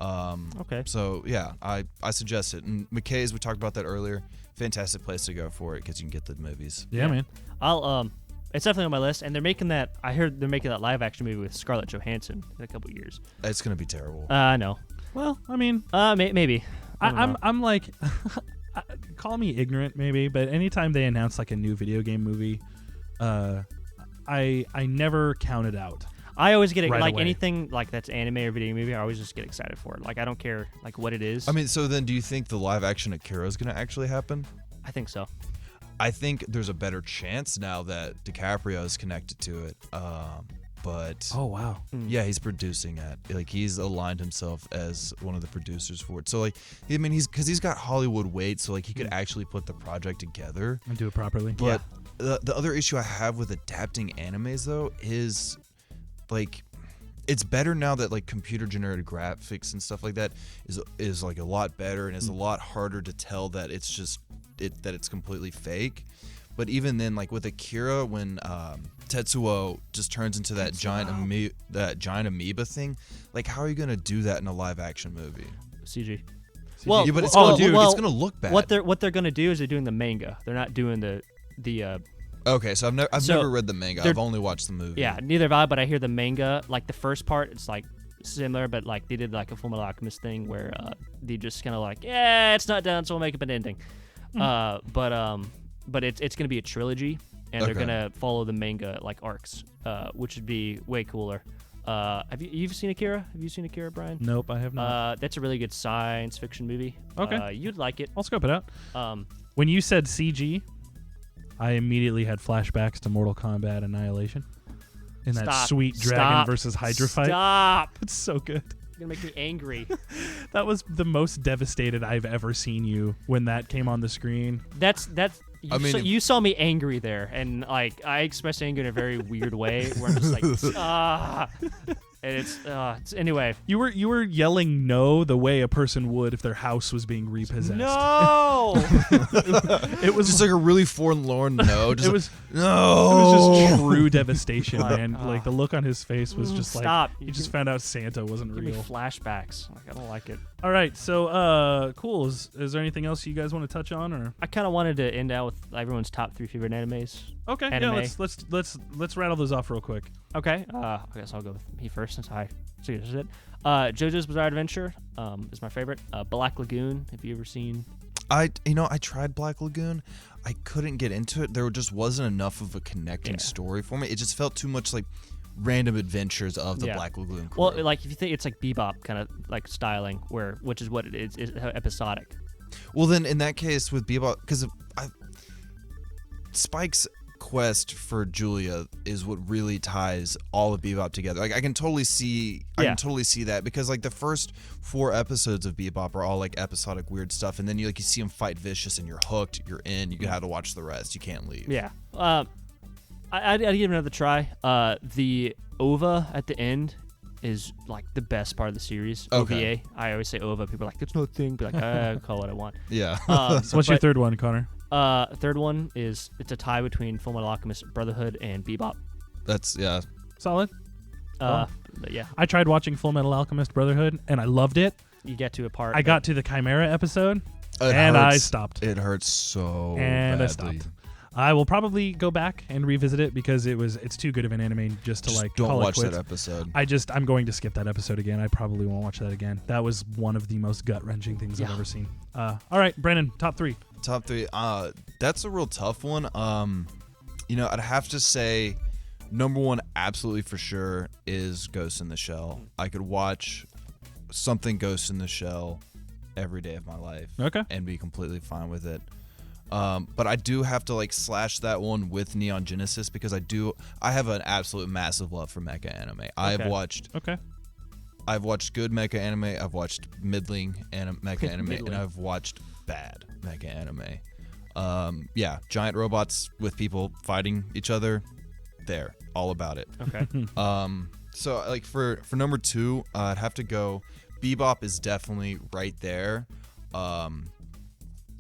Okay. So yeah, I suggest it. And McKay's, we talked about that earlier. Fantastic place to go for it because you can get the movies. Yeah, man. I'll it's definitely on my list, and they're making that. I heard they're making that live action movie with Scarlett Johansson in a couple years. It's gonna be terrible. No. Well, I mean, Maybe. I'm like, call me ignorant maybe, but anytime they announce like a new video game movie, I never count it out. I always get it Right like away. anything like that's anime or video movie. I always just get excited for it. Like I don't care like what it is. I mean, so then do you think the live action Akira is gonna actually happen? I think so. I think there's a better chance now that DiCaprio is connected to it. But Oh wow. yeah, he's producing it. Like he's aligned himself as one of the producers for it. So like, I mean, he's got Hollywood weight, so like he could actually put the project together. And do it properly. But the other issue I have with adapting animes though is like it's better now that like computer generated graphics and stuff like that is like a lot better and is a lot harder to tell that it's just that it's completely fake. But even then, like with Akira, when Tetsuo just turns into that giant amoeba thing, like how are you gonna do that in a live action movie? CG. Yeah, but it's gonna look bad. What they're gonna do is they're doing the manga. They're not doing the Okay, so I've never read the manga. I've only watched the movie. Yeah, neither have I, but I hear the manga, like the first part, it's like similar, but like they did like a Fullmetal Alchemist thing where they just kind of like, yeah, it's not done, so we'll make up an ending. But it's gonna be a trilogy, and they're gonna follow the manga like arcs, which would be way cooler. Have you seen Akira? Have you seen Akira, Brian? Nope, I have not. That's a really good science fiction movie. Okay. You'd like it. I'll scope it out. When you said CG, I immediately had flashbacks to Mortal Kombat Annihilation. In that sweet dragon versus Hydra fight. Stop! It's so good. You're gonna make me angry. That was the most devastated I've ever seen you when that came on the screen. You saw me angry there, and like I expressed anger in a very weird way, where I'm just like, and it's anyway. You were yelling no the way a person would if their house was being repossessed. No. It was just like a really forlorn no. Just It was just true devastation, man. Like the look on his face was just stop. like he just found out Santa wasn't Give me real. flashbacks. Like, I don't like it. All right, so cool. Is there anything else you guys want to touch on, or I kind of wanted to end out with everyone's top 3 favorite animes. okay? Anime. Yeah, let's rattle those off real quick. Okay. I guess I'll go with me first since I suggested it. JoJo's Bizarre Adventure is my favorite. Black Lagoon. Have you ever seen? I tried Black Lagoon. I couldn't get into it. There just wasn't enough of a connecting story for me. It just felt too much like random adventures of the Black Lagoon crew. Well, like if you think it's like Bebop kind of like styling, which is what it is episodic. Well, then in that case with Bebop, because Spike's quest for Julia is what really ties all of Bebop together. Like I can totally see that because like the first 4 episodes of Bebop are all like episodic weird stuff, and then you see him fight Vicious and you're hooked, you're in, you have to watch the rest, you can't leave. Yeah. I'd give it another try. The OVA at the end is like the best part of the series. Okay. OVA. I always say OVA. People are like, it's no thing. Be like, I call it what I want. Yeah. So what's your third one, Connor? Third one is it's a tie between Fullmetal Alchemist Brotherhood and Bebop. That's Solid. But yeah, I tried watching Full Metal Alchemist Brotherhood, and I loved it. you get to a part. I got to the Chimera episode, It and I hurts. stopped. It hurts so And I badly. stopped. I will probably go back and revisit it because it's too good of an anime just to Just like don't call watch it quits. that episode. I'm going to skip that episode again. I probably won't watch that again. That was one of the most gut-wrenching things I've Yeah. ever seen. All right, Brennan, top 3. Top 3. That's a real tough one. I'd have to say number 1 absolutely for sure is Ghost in the Shell. I could watch something Ghost in the Shell every day of my life. Okay. And be completely fine with it. But I do have to like slash that one with Neon Genesis because I have an absolute massive love for mecha anime. I've watched good mecha anime, I've watched middling mecha anime, and I've watched bad mecha anime. Giant robots with people fighting each other. There, all about it. Okay. So like for number 2, I'd have to go. Bebop is definitely right there.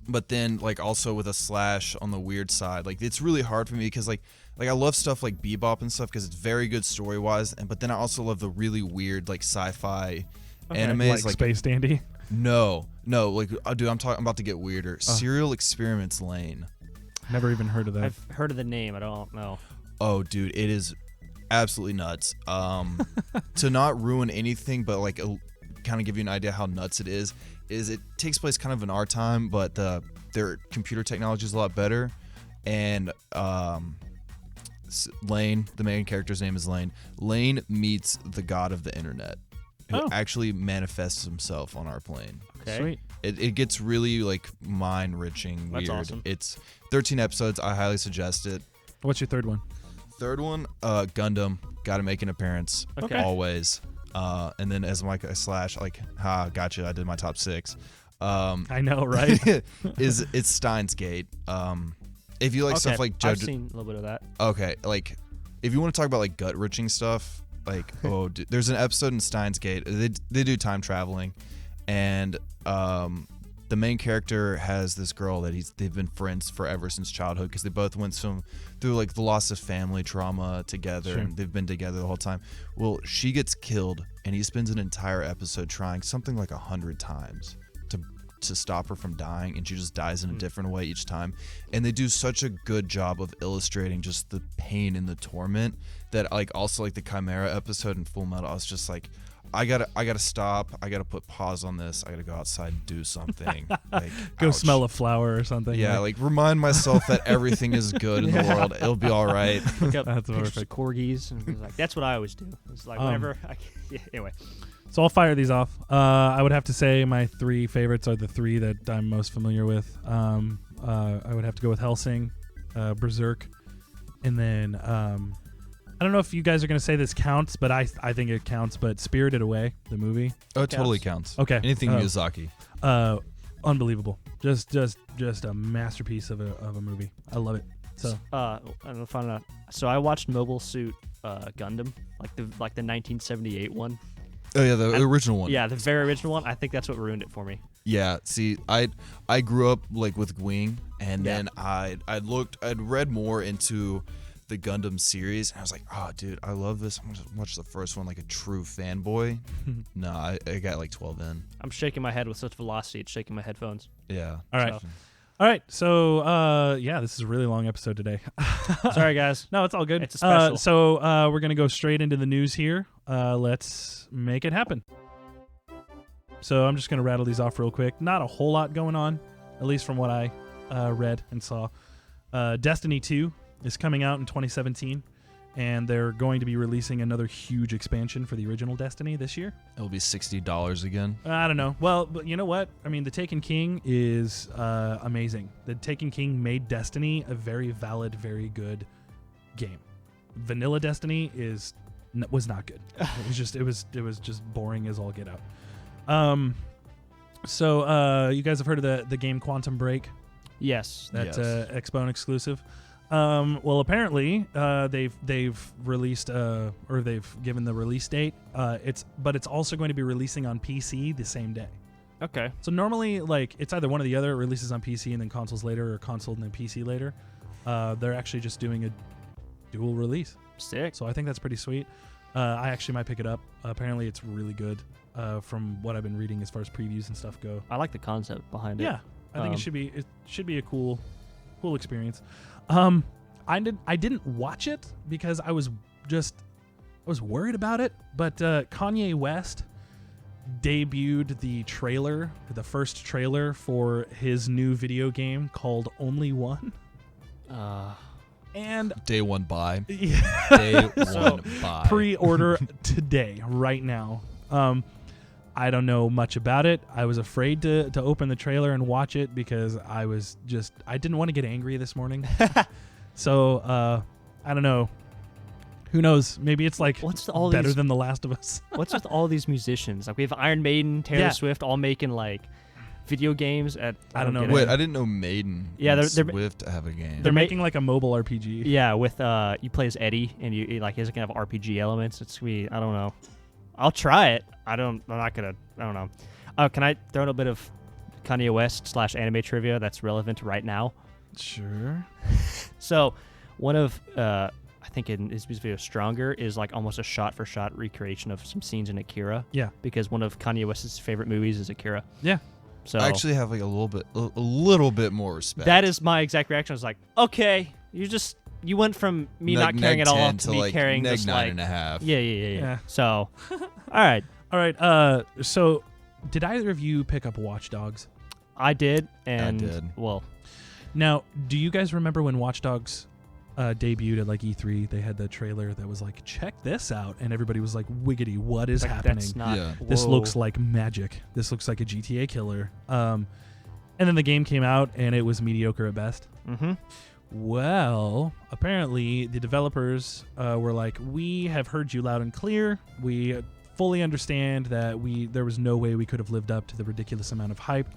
But then like also with a slash on the weird side, like it's really hard for me because like I love stuff like Bebop and stuff because it's very good story wise, but then I also love the really weird like sci-fi animes like Space Dandy. No, like dude, I'm about to get weirder. Serial Experiments Lane. Never even heard of that. I've heard of the name. I don't know. Oh, dude, it is absolutely nuts. To not ruin anything, but like kind of give you an idea how nuts it is it takes place kind of in our time, but their computer technology is a lot better. And Lane, the main character's name is Lane. Lane meets the god of the internet, who actually manifests himself on our plane. Okay. Sweet. It gets really like mind-enriching, That's weird. awesome. It's 13 episodes. I highly suggest it. What's your third one? Third one, Gundam. Got to make an appearance. Okay. Always. And then as like a slash, like, gotcha. I did my top 6. I know, right? It's Steins Gate. If you like stuff like I've Judge, seen a little bit of that. okay, like if you want to talk about like gut wrenching stuff, like there's an episode in Steins Gate. They do time traveling, and the main character has this girl that they've been friends forever since childhood because they both went through like the loss of family trauma together, Sure. and they've been together the whole time. Well, she gets killed, and he spends an entire episode trying something like 100 times to stop her from dying, and she just dies in a different way each time. And they do such a good job of illustrating just the pain and the torment that like also like the Chimera episode in Full Metal, I was just like, I gotta stop. I gotta put pause on this. I gotta go outside and do something. Like, Go ouch. smell a flower or something. Yeah, like remind myself that everything is good in the world. It'll be all right. Look up That's pictures perfect. of corgis. And it's like, that's what I always do. It's like whenever anyway. So I'll fire these off. I would have to say my 3 favorites are the 3 that I'm most familiar with. I would have to go with Hellsing, Berserk, and then I don't know if you guys are going to say this counts, but I think it counts. But Spirited Away, the movie. Oh, it totally counts. Okay. Anything Miyazaki. Unbelievable. Just a masterpiece of a movie. I love it. So I don't know if I'm not. So I watched Mobile Suit Gundam, like the 1978 one. Oh yeah, the original one. Yeah, the very original one. I think that's what ruined it for me. Yeah, see, I grew up like with Gwing, and Yeah. then I'd read more into the Gundam series, and I was like, oh dude, I love this. I'm gonna watch the first one like a true fanboy. No, I got like 12 in. I'm shaking my head with such velocity, it's shaking my headphones. Yeah. all right. So- All right. So yeah, this is a really long episode today. Sorry, guys. No, it's all good. It's a special. So we're gonna go straight into the news here. Let's make it happen. So I'm just gonna rattle these off real quick. Not a whole lot going on, at least from what I read and saw. Destiny 2 is coming out in 2017, and they're going to be releasing another huge expansion for the original Destiny this year. It'll be $60 again. I don't know. Well, but you know what? I mean, the Taken King is amazing. The Taken King made Destiny a very valid, very good game. Vanilla Destiny was not good. It was just boring as all get out. So you guys have heard of the game Quantum Break? Yes. That's Yes. Xbone exclusive. Well, apparently they've released or they've given the release date. It's also going to be releasing on PC the same day. Okay. So normally, like, it's either one or the other. It releases on PC and then consoles later, or console and then PC later. They're actually just doing a dual release. Sick. So I think that's pretty sweet. I actually might pick it up. Apparently, it's really good. From what I've been reading as far as previews and stuff go. I like the concept behind it. Yeah, I think it should be a cool experience. I didn't watch it because I was worried about it. But Kanye West debuted the first trailer for his new video game called Only One. And Day one buy. Yeah. Day one buy. Pre-order today, right now. I don't know much about it. I was afraid to open the trailer and watch it because I didn't want to get angry this morning. So I don't know. Who knows? Maybe it's like better than The Last of Us. What's with all these musicians? Like we have Iron Maiden, Taylor Swift, all making like video games. I don't know. Wait, I didn't know Maiden. Yeah, and they're Swift have a game. They're making like a mobile RPG. Yeah, with you play as Eddie, and you like he's gonna have RPG elements. It's sweet. I don't know. I'll try it. I don't know. Can I throw in a bit of Kanye West / anime trivia that's relevant right now? Sure. So, one of I think in his music video Stronger is like almost a shot-for-shot recreation of some scenes in Akira. Yeah. Because one of Kanye West's favorite movies is Akira. Yeah. So I actually have like a little bit more respect. that is my exact reaction. I was like, okay, you went from me not caring at all to me like caring neg this 9.5. Yeah. So, all right. So did either of you pick up Watch Dogs? I did, and I did. Well, now, do you guys remember when Watch Dogs debuted at like E3? They had the trailer that was like, check this out, and everybody was like, wiggity, what is happening? That's not. Yeah. This whoa. looks like magic. This looks like a GTA killer. And then the game came out, and it was mediocre at best. Mm-hmm. Well, apparently the developers were like, we have heard you loud and clear. We fully understand that there was no way we could have lived up to the ridiculous amount of hype.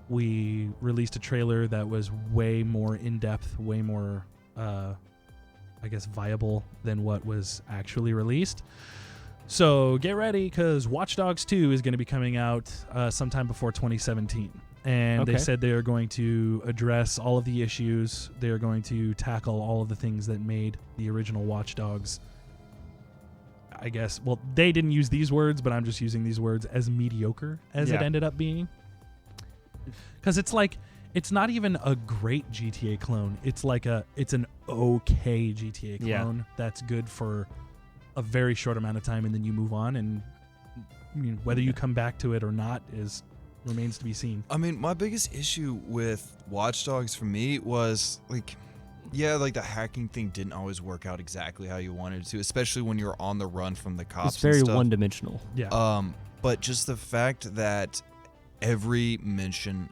We released a trailer that was way more in-depth, way more, viable than what was actually released. So get ready, because Watch Dogs 2 is going to be coming out sometime before 2017. And they said they are going to address all of the issues. They are going to tackle all of the things that made the original Watch Dogs, I guess. Well, they didn't use these words, but I'm just using these words, as mediocre as it ended up being. Because it's not even a great GTA clone. It's an okay GTA clone that's good for a very short amount of time, and then you move on. And whether you come back to it or not remains to be seen. I mean, my biggest issue with Watch Dogs for me was the hacking thing didn't always work out exactly how you wanted it to, especially when you're on the run from the cops. It's very and stuff. one-dimensional. Yeah. But just the fact that every mission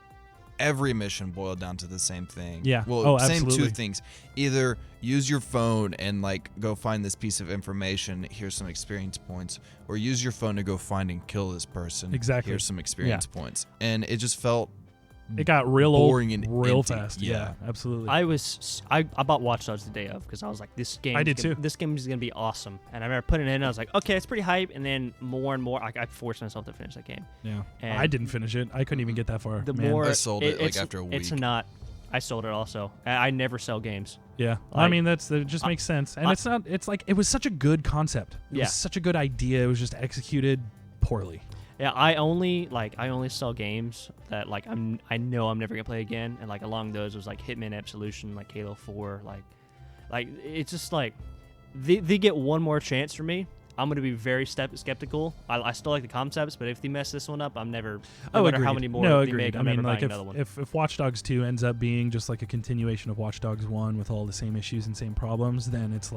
boiled down to the same thing. Yeah. Well, same absolutely. two things. Either use your phone and go find this piece of information, here's some experience points, or use your phone to go find and kill this person. Exactly. Here's some experience points. And it just felt It got real boring old and real empty. fast. Yeah. Absolutely. I bought Watch Dogs the day of because I was like, this game. I did too. This game is gonna be awesome, and I remember putting it in. And I was like, okay, it's pretty hype, and then more and more, I forced myself to finish that game. Yeah. And I didn't finish it. I couldn't even get that far. The man. more I sold it it's, after a week. It's not. I sold it also. I never sell games. Yeah. I mean, that just makes sense. And it's not. It's like it was such a good concept. It was such a good idea. It was just executed poorly. Yeah, I only sell games that I know I'm never gonna play again, and along those was Hitman Absolution, Halo 4, it's just they get one more chance from me. I'm gonna be very skeptical. I still like the concepts, but if they mess this one up, I'm never. No matter how many more they make, I'm never buying another one. If Watch Dogs 2 ends up being just a continuation of Watch Dogs 1 with all the same issues and same problems, then it's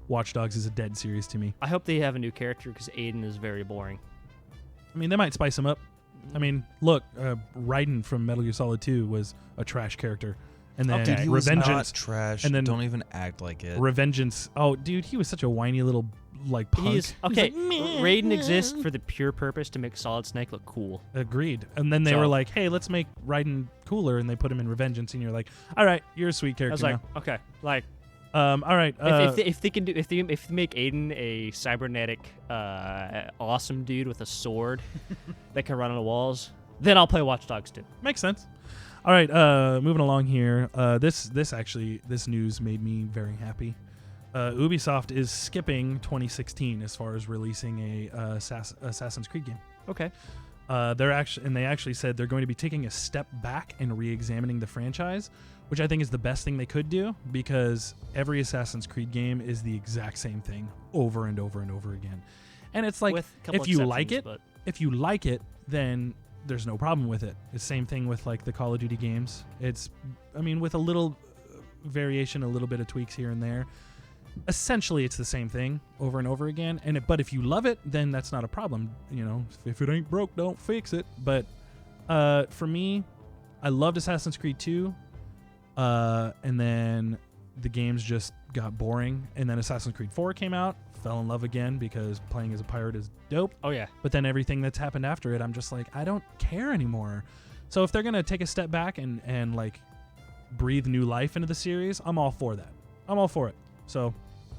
Watch Dogs is a dead series to me. I hope they have a new character because Aiden is very boring. I mean, they might spice him up. I mean, look, Raiden from Metal Gear Solid 2 was a trash character. And then Dude, he was Revengeance. not trash. And then don't even act like it. Revengeance. Oh, dude, he was such a whiny little punk. Okay, Raiden exists for the pure purpose to make Solid Snake look cool. Agreed. And then they were like, hey, let's make Raiden cooler, and they put him in Revengeance, and you're like, all right, you're a sweet character I was now. okay, all right. if they make Aiden a cybernetic awesome dude with a sword that can run on the walls, then I'll play Watch Dogs 2. Makes sense. All right, moving along here. This news made me very happy. Ubisoft is skipping 2016 as far as releasing a Assassin's Creed game. Okay. They actually said they're going to be taking a step back and re-examining the franchise, which I think is the best thing they could do, because every Assassin's Creed game is the exact same thing over and over and over again. And it's like, With a couple if you like exceptions, it, then there's no problem with it. It's the same thing with like the Call of Duty games. With a little variation, a little bit of tweaks here and there. Essentially, it's the same thing over and over again. But if you love it, then that's not a problem. If it ain't broke, don't fix it. But for me, I loved Assassin's Creed 2, and then the games just got boring. And then Assassin's Creed 4 came out, fell in love again because playing as a pirate is dope. Oh yeah. But then everything that's happened after it, I'm just like, I don't care anymore. So if they're gonna take a step back and like breathe new life into the series, I'm all for that. I'm all for it. So,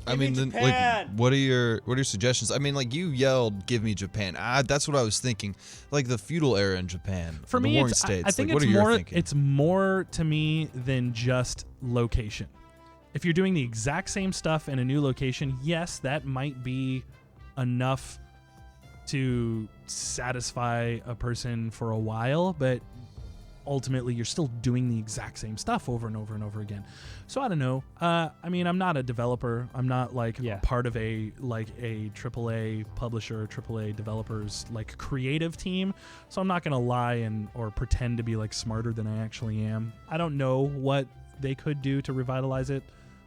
I mean, then, like, what are your suggestions? I mean, like, you yelled, "Give me Japan." That's what I was thinking, like the feudal era in Japan. For the me, Warring it's, States. I think like, it's what are more. you thinking? It's more to me than just location. If you're doing the exact same stuff in a new location, yes, that might be enough to satisfy a person for a while, but ultimately you're still doing the exact same stuff over and over and over again. So I don't know. I'm not a developer. I'm not like part of a AAA publisher, AAA developers like creative team. So I'm not gonna lie or pretend to be like smarter than I actually am. I don't know what they could do to revitalize it.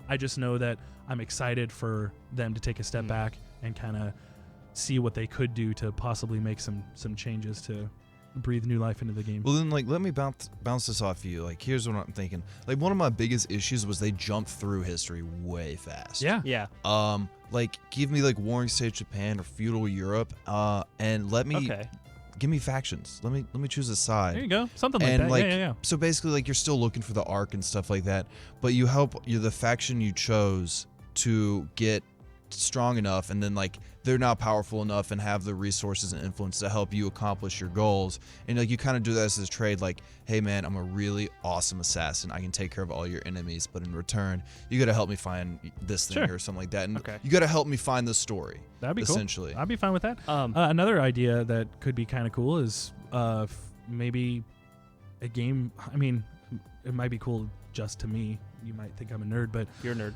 I just know that I'm excited for them to take a step back and kind of see what they could do to possibly make some changes to breathe new life into the game. Well, then, like, let me bounce this off you. Like, here's what I'm thinking. Like, one of my biggest issues was they jumped through history way fast. Yeah. Like, give me like Warring States Japan or feudal Europe, and give me factions. Let me choose a side. There you go. Something like and that. Like, yeah. So basically, like, you're still looking for the arc and stuff like that, but you're the faction you chose to get strong enough, and then like they're now powerful enough and have the resources and influence to help you accomplish your goals. And like you kind of do that as a trade, like, hey man, I'm a really awesome assassin, I can take care of all your enemies, but in return you got to help me find this thing or something like that, and you got to help me find the story. That'd be essentially cool. I'd be fine with that. Another idea that could be kind of cool is maybe a game. I mean, it might be cool just to me. You might think I'm a nerd, but you're a nerd.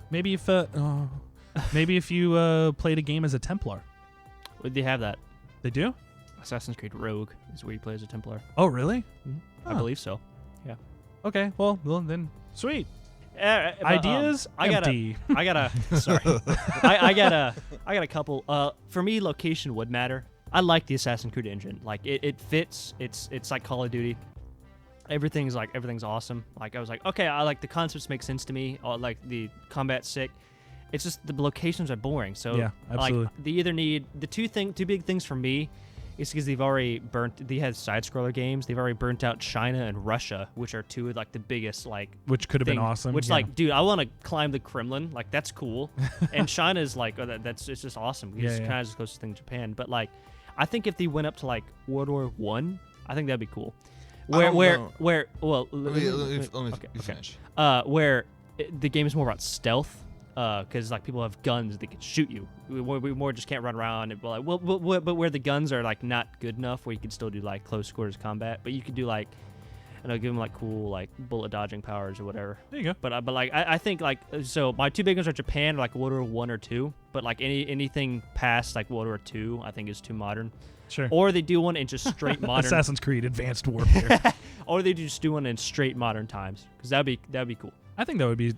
Maybe if you played a game as a Templar. They have that. They do? Assassin's Creed Rogue is where you play as a Templar. Oh, really? I believe so. Yeah. Okay. Well then, sweet. Ideas. I got a couple. For me, location would matter. I like the Assassin's Creed engine. Like it fits. It's like Call of Duty. Everything's awesome. Like I was like, okay, I like the concepts make sense to me. Like the combat's sick. It's just the locations are boring. So yeah, absolutely. Like, they either need two big things for me is because they had side-scroller games. They've already burnt out China and Russia, which are two of like the biggest which could have been awesome. Which like, dude, I want to climb the Kremlin. Like that's cool. And China's like, it's just awesome. It's kind of just closest thing to Japan. But like, I think if they went up to like World War I, I think that'd be cool. Let me finish. Where the game is more about stealth. Because like people have guns, they can shoot you. We more just can't run around and but where the guns are like not good enough, where you can still do like close quarters combat, but you could do like, give them like cool like bullet dodging powers or whatever. There you go. But like I think like so my two big ones are Japan, like World War I or II. But like anything past like World War II, I think is too modern. Sure. Or they do one in just straight modern. Assassin's Creed Advanced Warfare. Or they just do one in straight modern times, because that'd be cool. I think that would be,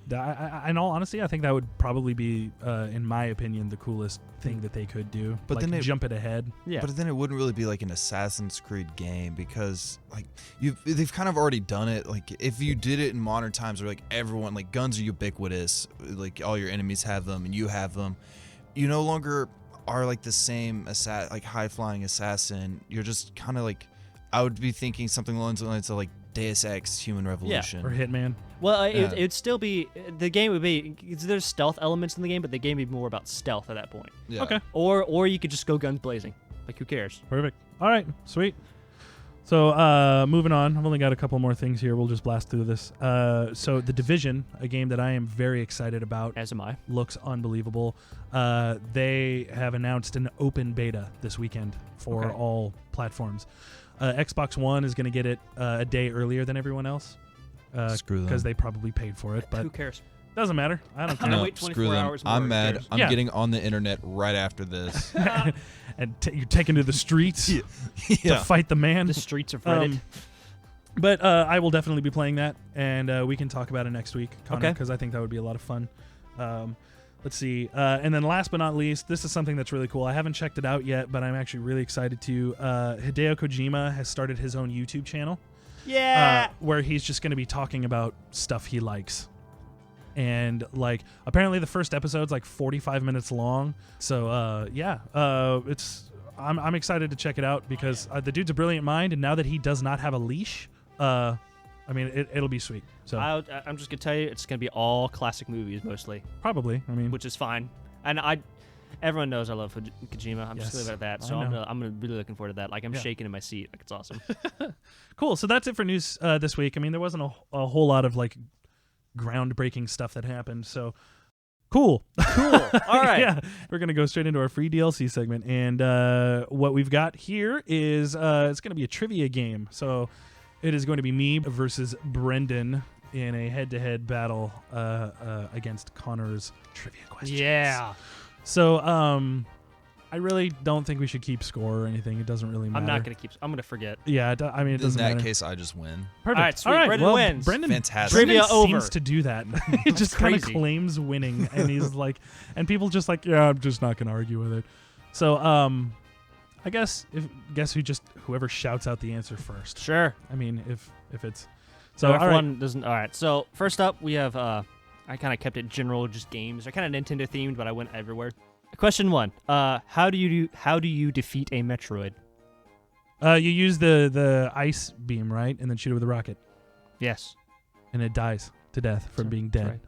in all honesty, I think that would probably be, in my opinion, the coolest thing that they could do. But like, then jump it ahead. Yeah. But then it wouldn't really be like an Assassin's Creed game, because like they've kind of already done it. Like if you did it in modern times, where like everyone, like guns are ubiquitous, like all your enemies have them and you have them, you no longer are like the same like high flying assassin. You're just kind of like, I would be thinking something along the lines of like Deus Ex Human Revolution. Or Hitman. Well, it'd still be, the game would be, there's stealth elements in the game, but the game would be more about stealth at that point. Yeah. Okay. Or you could just go guns blazing. Like, who cares? Perfect. All right. Sweet. So moving on, I've only got a couple more things here. We'll just blast through this. So The Division, a game that I am very excited about. As am I. Looks unbelievable. They have announced an open beta this weekend for all platforms. Xbox One is going to get it a day earlier than everyone else. Screw them. Because they probably paid for it. But who cares? Doesn't matter. I don't care. No, No, wait 24 screw them. hours more, I'm who mad. cares? I'm Yeah. getting on the internet right after this. And you're taken to the streets to Yeah. fight the man. The streets of Reddit. But I will definitely be playing that, and we can talk about it next week, Connor, Okay. because I think that would be a lot of fun. Let's see. And then last but not least, this is something that's really cool. I haven't checked it out yet, but I'm actually really excited to. Hideo Kojima has started his own YouTube channel. Yeah. Where he's just going to be talking about stuff he likes. And like apparently the first episode's like 45 minutes long. So I'm excited to check it out because the dude's a brilliant mind, and now that he does not have a leash, I mean it'll be sweet. So I'm just gonna tell you, it's gonna be all classic movies mostly, probably. I mean, which is fine. And everyone knows I love Kojima. I'm just Yes, gonna leave it at that. I So know. I'm really looking forward to that. Like I'm Yeah. shaking in my seat. Like it's awesome. cool. So that's it for news this week. I mean, there wasn't a whole lot of like groundbreaking stuff that happened. So cool. Cool. All right. Yeah, we're gonna go straight into our free DLC segment, and what we've got here is it's gonna be a trivia game. So it is going to be me versus Brendan in a head-to-head battle against Connor's trivia questions. Yeah. So I really don't think we should keep score or anything. It doesn't really matter. I'm not gonna keep. I'm gonna forget. Yeah, I mean, it In doesn't that matter. case, I just win. Perfect. All right, sweet. Brendan well, wins. Brendan, Fantastic. Trivia Brendan over. seems to do that. He just kind of crazy. claims winning, and he's like, and people just like, yeah, I'm just not gonna argue with it. So, I guess whoever shouts out the answer first. Sure. I mean, if it's So so, if all right. one doesn't. All right. So first up, we have. I kind of kept it general, just games. They're kind of Nintendo themed, but I went everywhere. Question 1. How do you defeat a Metroid? You use the ice beam, right, and then shoot it with a rocket, Yes. and it dies to death from being dead. right.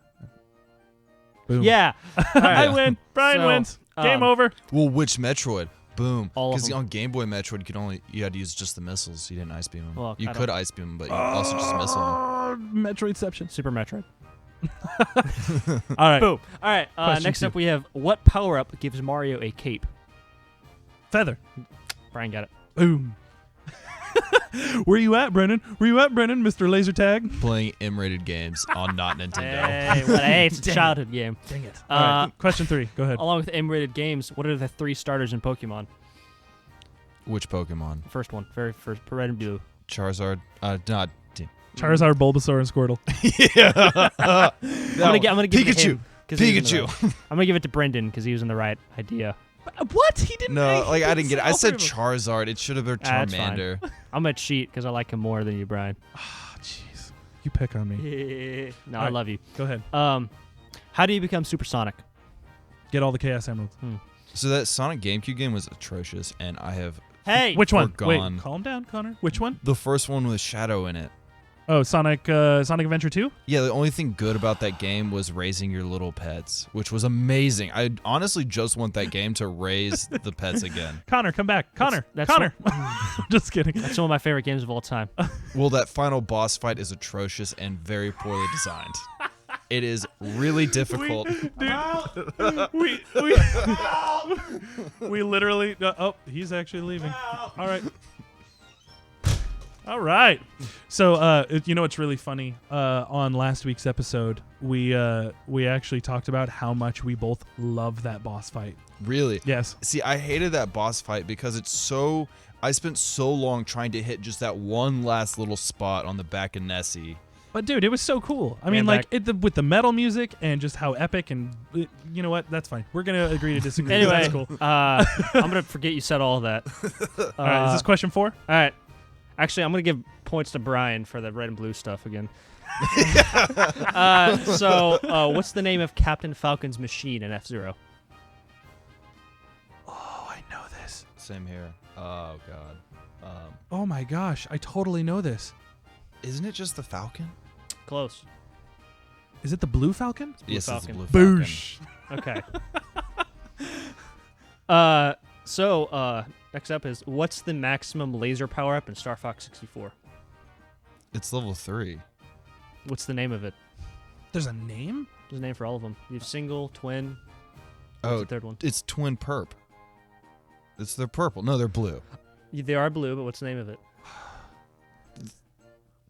Boom. Yeah. All right. I win. Brian So, wins. Game over. Well, which Metroid? Boom. All of Because them. on Game Boy Metroid, you had to use just the missiles. You didn't ice beam them. Well, you I could don't- ice beam them, but you also just missile them. Metroidception. Super Metroid. All right. Boom. All right. Question Next 2. up, we have what power up gives Mario a cape? Feather. Brian got it. Boom. Where you at, Brennan? Mr. Laser Tag? Playing M-rated games on not Nintendo. Hey, it's a Dang it. childhood game. Dang it. Uh, All right. Question 3. Go ahead. Along with M-rated games, what are the 3 starters in Pokemon? Which Pokemon? First one, very first, red and blue. Charizard? Not. Charizard, Bulbasaur, and Squirtle. Yeah. I'm gonna give it to Pikachu. him, 'cause he was in the Pikachu. right- I'm gonna give it to Brendan because he was in the right idea. What? He didn't. No, like I didn't get it. I say said Charizard. It should have been That's fine. Charmander. I'm gonna cheat because I like him more than you, Brian. Oh, jeez. You pick on me. No, All I right. love you. Go ahead. How do you become supersonic? Get all the Chaos Emeralds. So that Sonic GameCube game was atrocious, and I have Hey, Which one? gone. Wait, calm down, Connor. Which one? the first one with Shadow in it. Oh, Sonic Adventure 2? Yeah, the only thing good about that game was raising your little pets, which was amazing. I honestly just want that game to raise the pets again. Connor, come back. Connor. that's Connor. Just kidding. that's one of my favorite games of all time. Well, that final boss fight is atrocious and very poorly designed. It is really difficult. We literally. Oh, he's actually leaving. All right. All right. So, you know what's really funny? On last week's episode, we actually talked about how much we both love that boss fight. Really? Yes. See, I hated that boss fight because it's so. I spent so long trying to hit just that one last little spot on the back of Nessie. But dude, it was so cool. I mean, And like with the metal music and just how epic and you know what? That's fine. We're gonna agree to disagree. Anyway, That's cool. I'm gonna forget you said all of that. All right. Is this question 4? All right. Actually, I'm gonna give points to Brian for the red and blue stuff again. What's the name of Captain Falcon's machine in F-Zero? Oh, I know this. Same here. Oh God. Oh my gosh, I totally know this. Isn't it just the Falcon? Close. Is it the Blue Falcon? Yes, it's the Falcon. Blue Falcon. Boosh. Okay. So, next up is what's the maximum laser power up in Star Fox 64? It's level 3. What's the name of it? There's a name? There's a name for all of them. You have single, twin. What's Oh, the third one? it's twin perp. They're purple. No, they're blue. They are blue, but what's the name of it?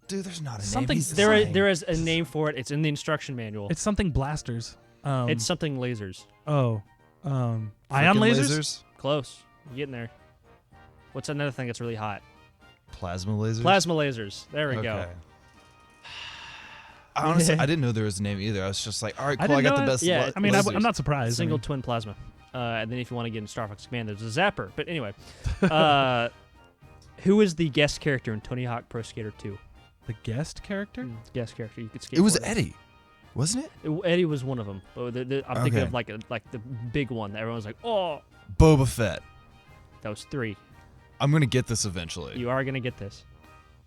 Dude, there's not a Something- name. There is a name for it. It's in the instruction manual. It's something blasters. It's something lasers. Ion Frickin' lasers? Close. You're getting there. What's another thing that's really hot? Plasma lasers. Plasma lasers. There we go. Okay. Honestly, I didn't know there was a name either. I was just like, all right, cool. I, didn't got know the it. best. Yeah, I mean, lasers. I'm not surprised. Single I mean, twin plasma. And then if you want to get in Star Fox Command, there's a zapper. But anyway, who is the guest character in Tony Hawk Pro Skater 2? the guest character? Guest character. You could skate. It was Eddie, wasn't it? Eddie was one of them. But I'm thinking Okay. of like the big one that everyone's like, oh, Boba Fett. that was 3. I'm gonna get this eventually. You are gonna get this.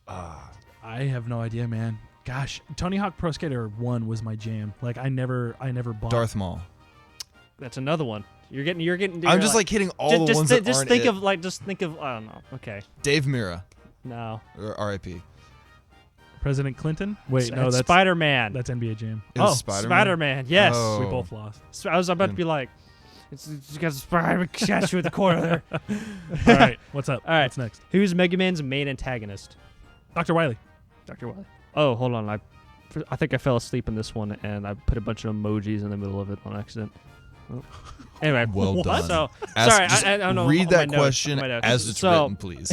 I have no idea, man. Gosh, Tony Hawk Pro Skater 1 was my jam. Like I never bought. Darth Maul. That's another one. You're getting. I'm just like hitting all the ones that just aren't think it. of like just think of. I don't know. Okay. Dave Mira No. or R.I.P. President Clinton? Wait, no, that's Spider-Man. That's NBA Jam. It was Oh, Spider-Man. Spider-Man. Yes. Oh. we both lost. So I was about to be like, it's because Spider-Man got you in the corner there. All right, what's up? All right. What's next? Who's Mega Man's main antagonist? Dr. Wiley. Dr. Wily. Oh, hold on. I think I fell asleep in this one, and I put a bunch of emojis in the middle of it on accident. Oh. Anyway. Well done. So, Just sorry, I don't know. read on that my notes, question on my notes. as it's So, written, please.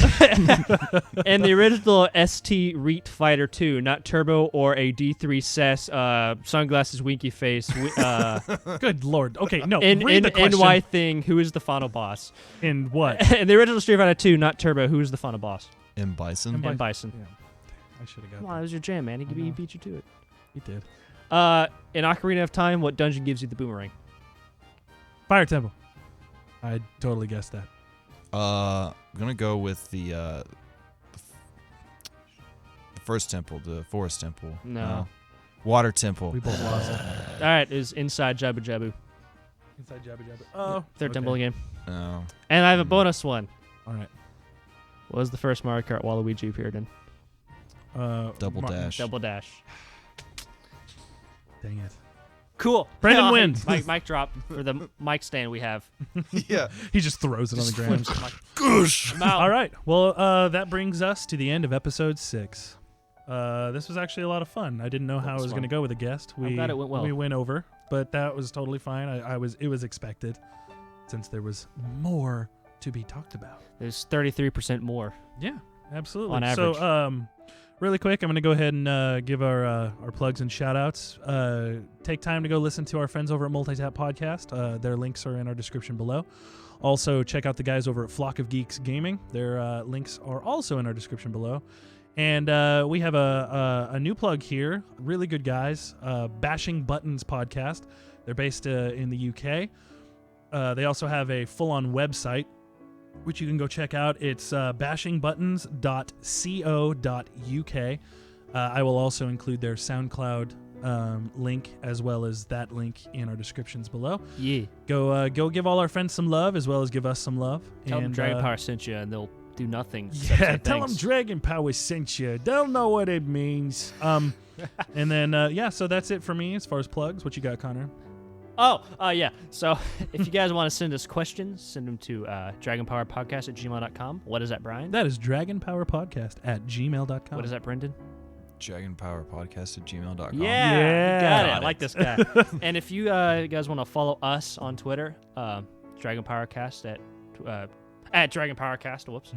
in the original ST Reet Fighter 2, not Turbo or a D3 CES, sunglasses, winky face, Good lord. Okay, no. in read the question. NY thing, who is the final boss? In what? In the original Street Fighter 2, not Turbo, who is the final boss? M. Bison. M. And Bison. Yeah. I should have got Come that. on, it was your jam, man. He I know. beat you to it. You did. In Ocarina of Time, what dungeon gives you the boomerang? Fire Temple. I totally guessed that. I'm gonna go with the first temple, the forest temple. No. Water temple. We both lost. All right, it was Inside Jabu Jabu. Inside Jabba Jabba. Oh. Third okay. temple game. No. And I have a bonus one. All right. What was the first Mario Kart Waluigi appeared in? Double dash. Double Dash. Dang it. Cool. Brendan Hey, wins. Mic drop for the mic stand we have. Yeah. He just throws it on the ground. Goosh. I'm out. All right. Well, that brings us to the end of episode 6. This was actually a lot of fun. I didn't know how I was was going to fun. go with a guest. I'm glad it went well. We went over, but that was totally fine. It was expected, since there was more to be talked about. There's 33% more. Yeah, absolutely. On average. So, really quick, I'm going to go ahead and give our plugs and shout outs. Take time to go listen to our friends over at MultiTap Podcast. Their links are in our description below. Also, check out the guys over at Flock of Geeks Gaming. Their links are also in our description below. And we have a new plug here. Really good guys. Bashing Buttons Podcast. They're based in the UK. They also have a full-on website, which you can go check out. It's bashingbuttons.co.uk. I will also include their SoundCloud link as well as that link in our descriptions below. Yeah. Go give all our friends some love as well as give us some love. Tell them And, Dragon Power sent you, and they'll do nothing. except yeah, say tell them thanks. Dragon Power sent you. They'll know what it means. And then so that's it for me as far as plugs. What you got, Connor? Yeah. So if you guys want to send us questions, send them to dragonpowerpodcast@gmail.com. What is that, Brian? That is dragonpowerpodcast@gmail.com. What is that, Brendan? DragonPowerPodcast@gmail.com. Yeah, Yeah. you got it. I Got like it. this guy. And if you guys want to follow us on Twitter, Dragon Powercast at Dragon Powercast. Whoops,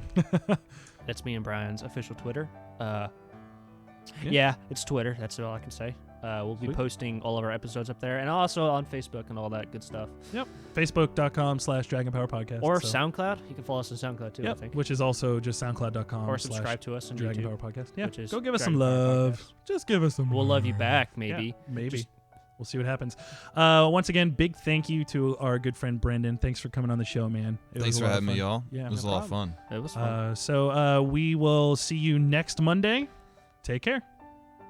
that's me and Brian's official Twitter. Yeah, it's Twitter. That's all I can say. We'll be Sweet. posting all of our episodes up there, and also on Facebook and all that good stuff. Yep. Facebook.com/DragonPowerPodcast. Or so. SoundCloud. You can follow us on SoundCloud too. I Yep, think. which is also just SoundCloud.com. Or subscribe to us on Dragon YouTube. Power Podcast. Yeah, which is go give us Dragon some Power love. Podcast. Just give us some. We'll love you back, Yeah, maybe. maybe. Just- We'll see what happens. Once again, big thank you to our good friend Brendan. Thanks for coming on the show, man. It Thanks was a for lot of having me, fun. y'all. Yeah, it was no a lot of fun. It was fun. So we will see you next Monday. Take care.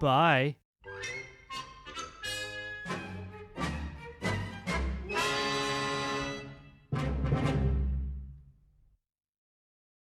Bye.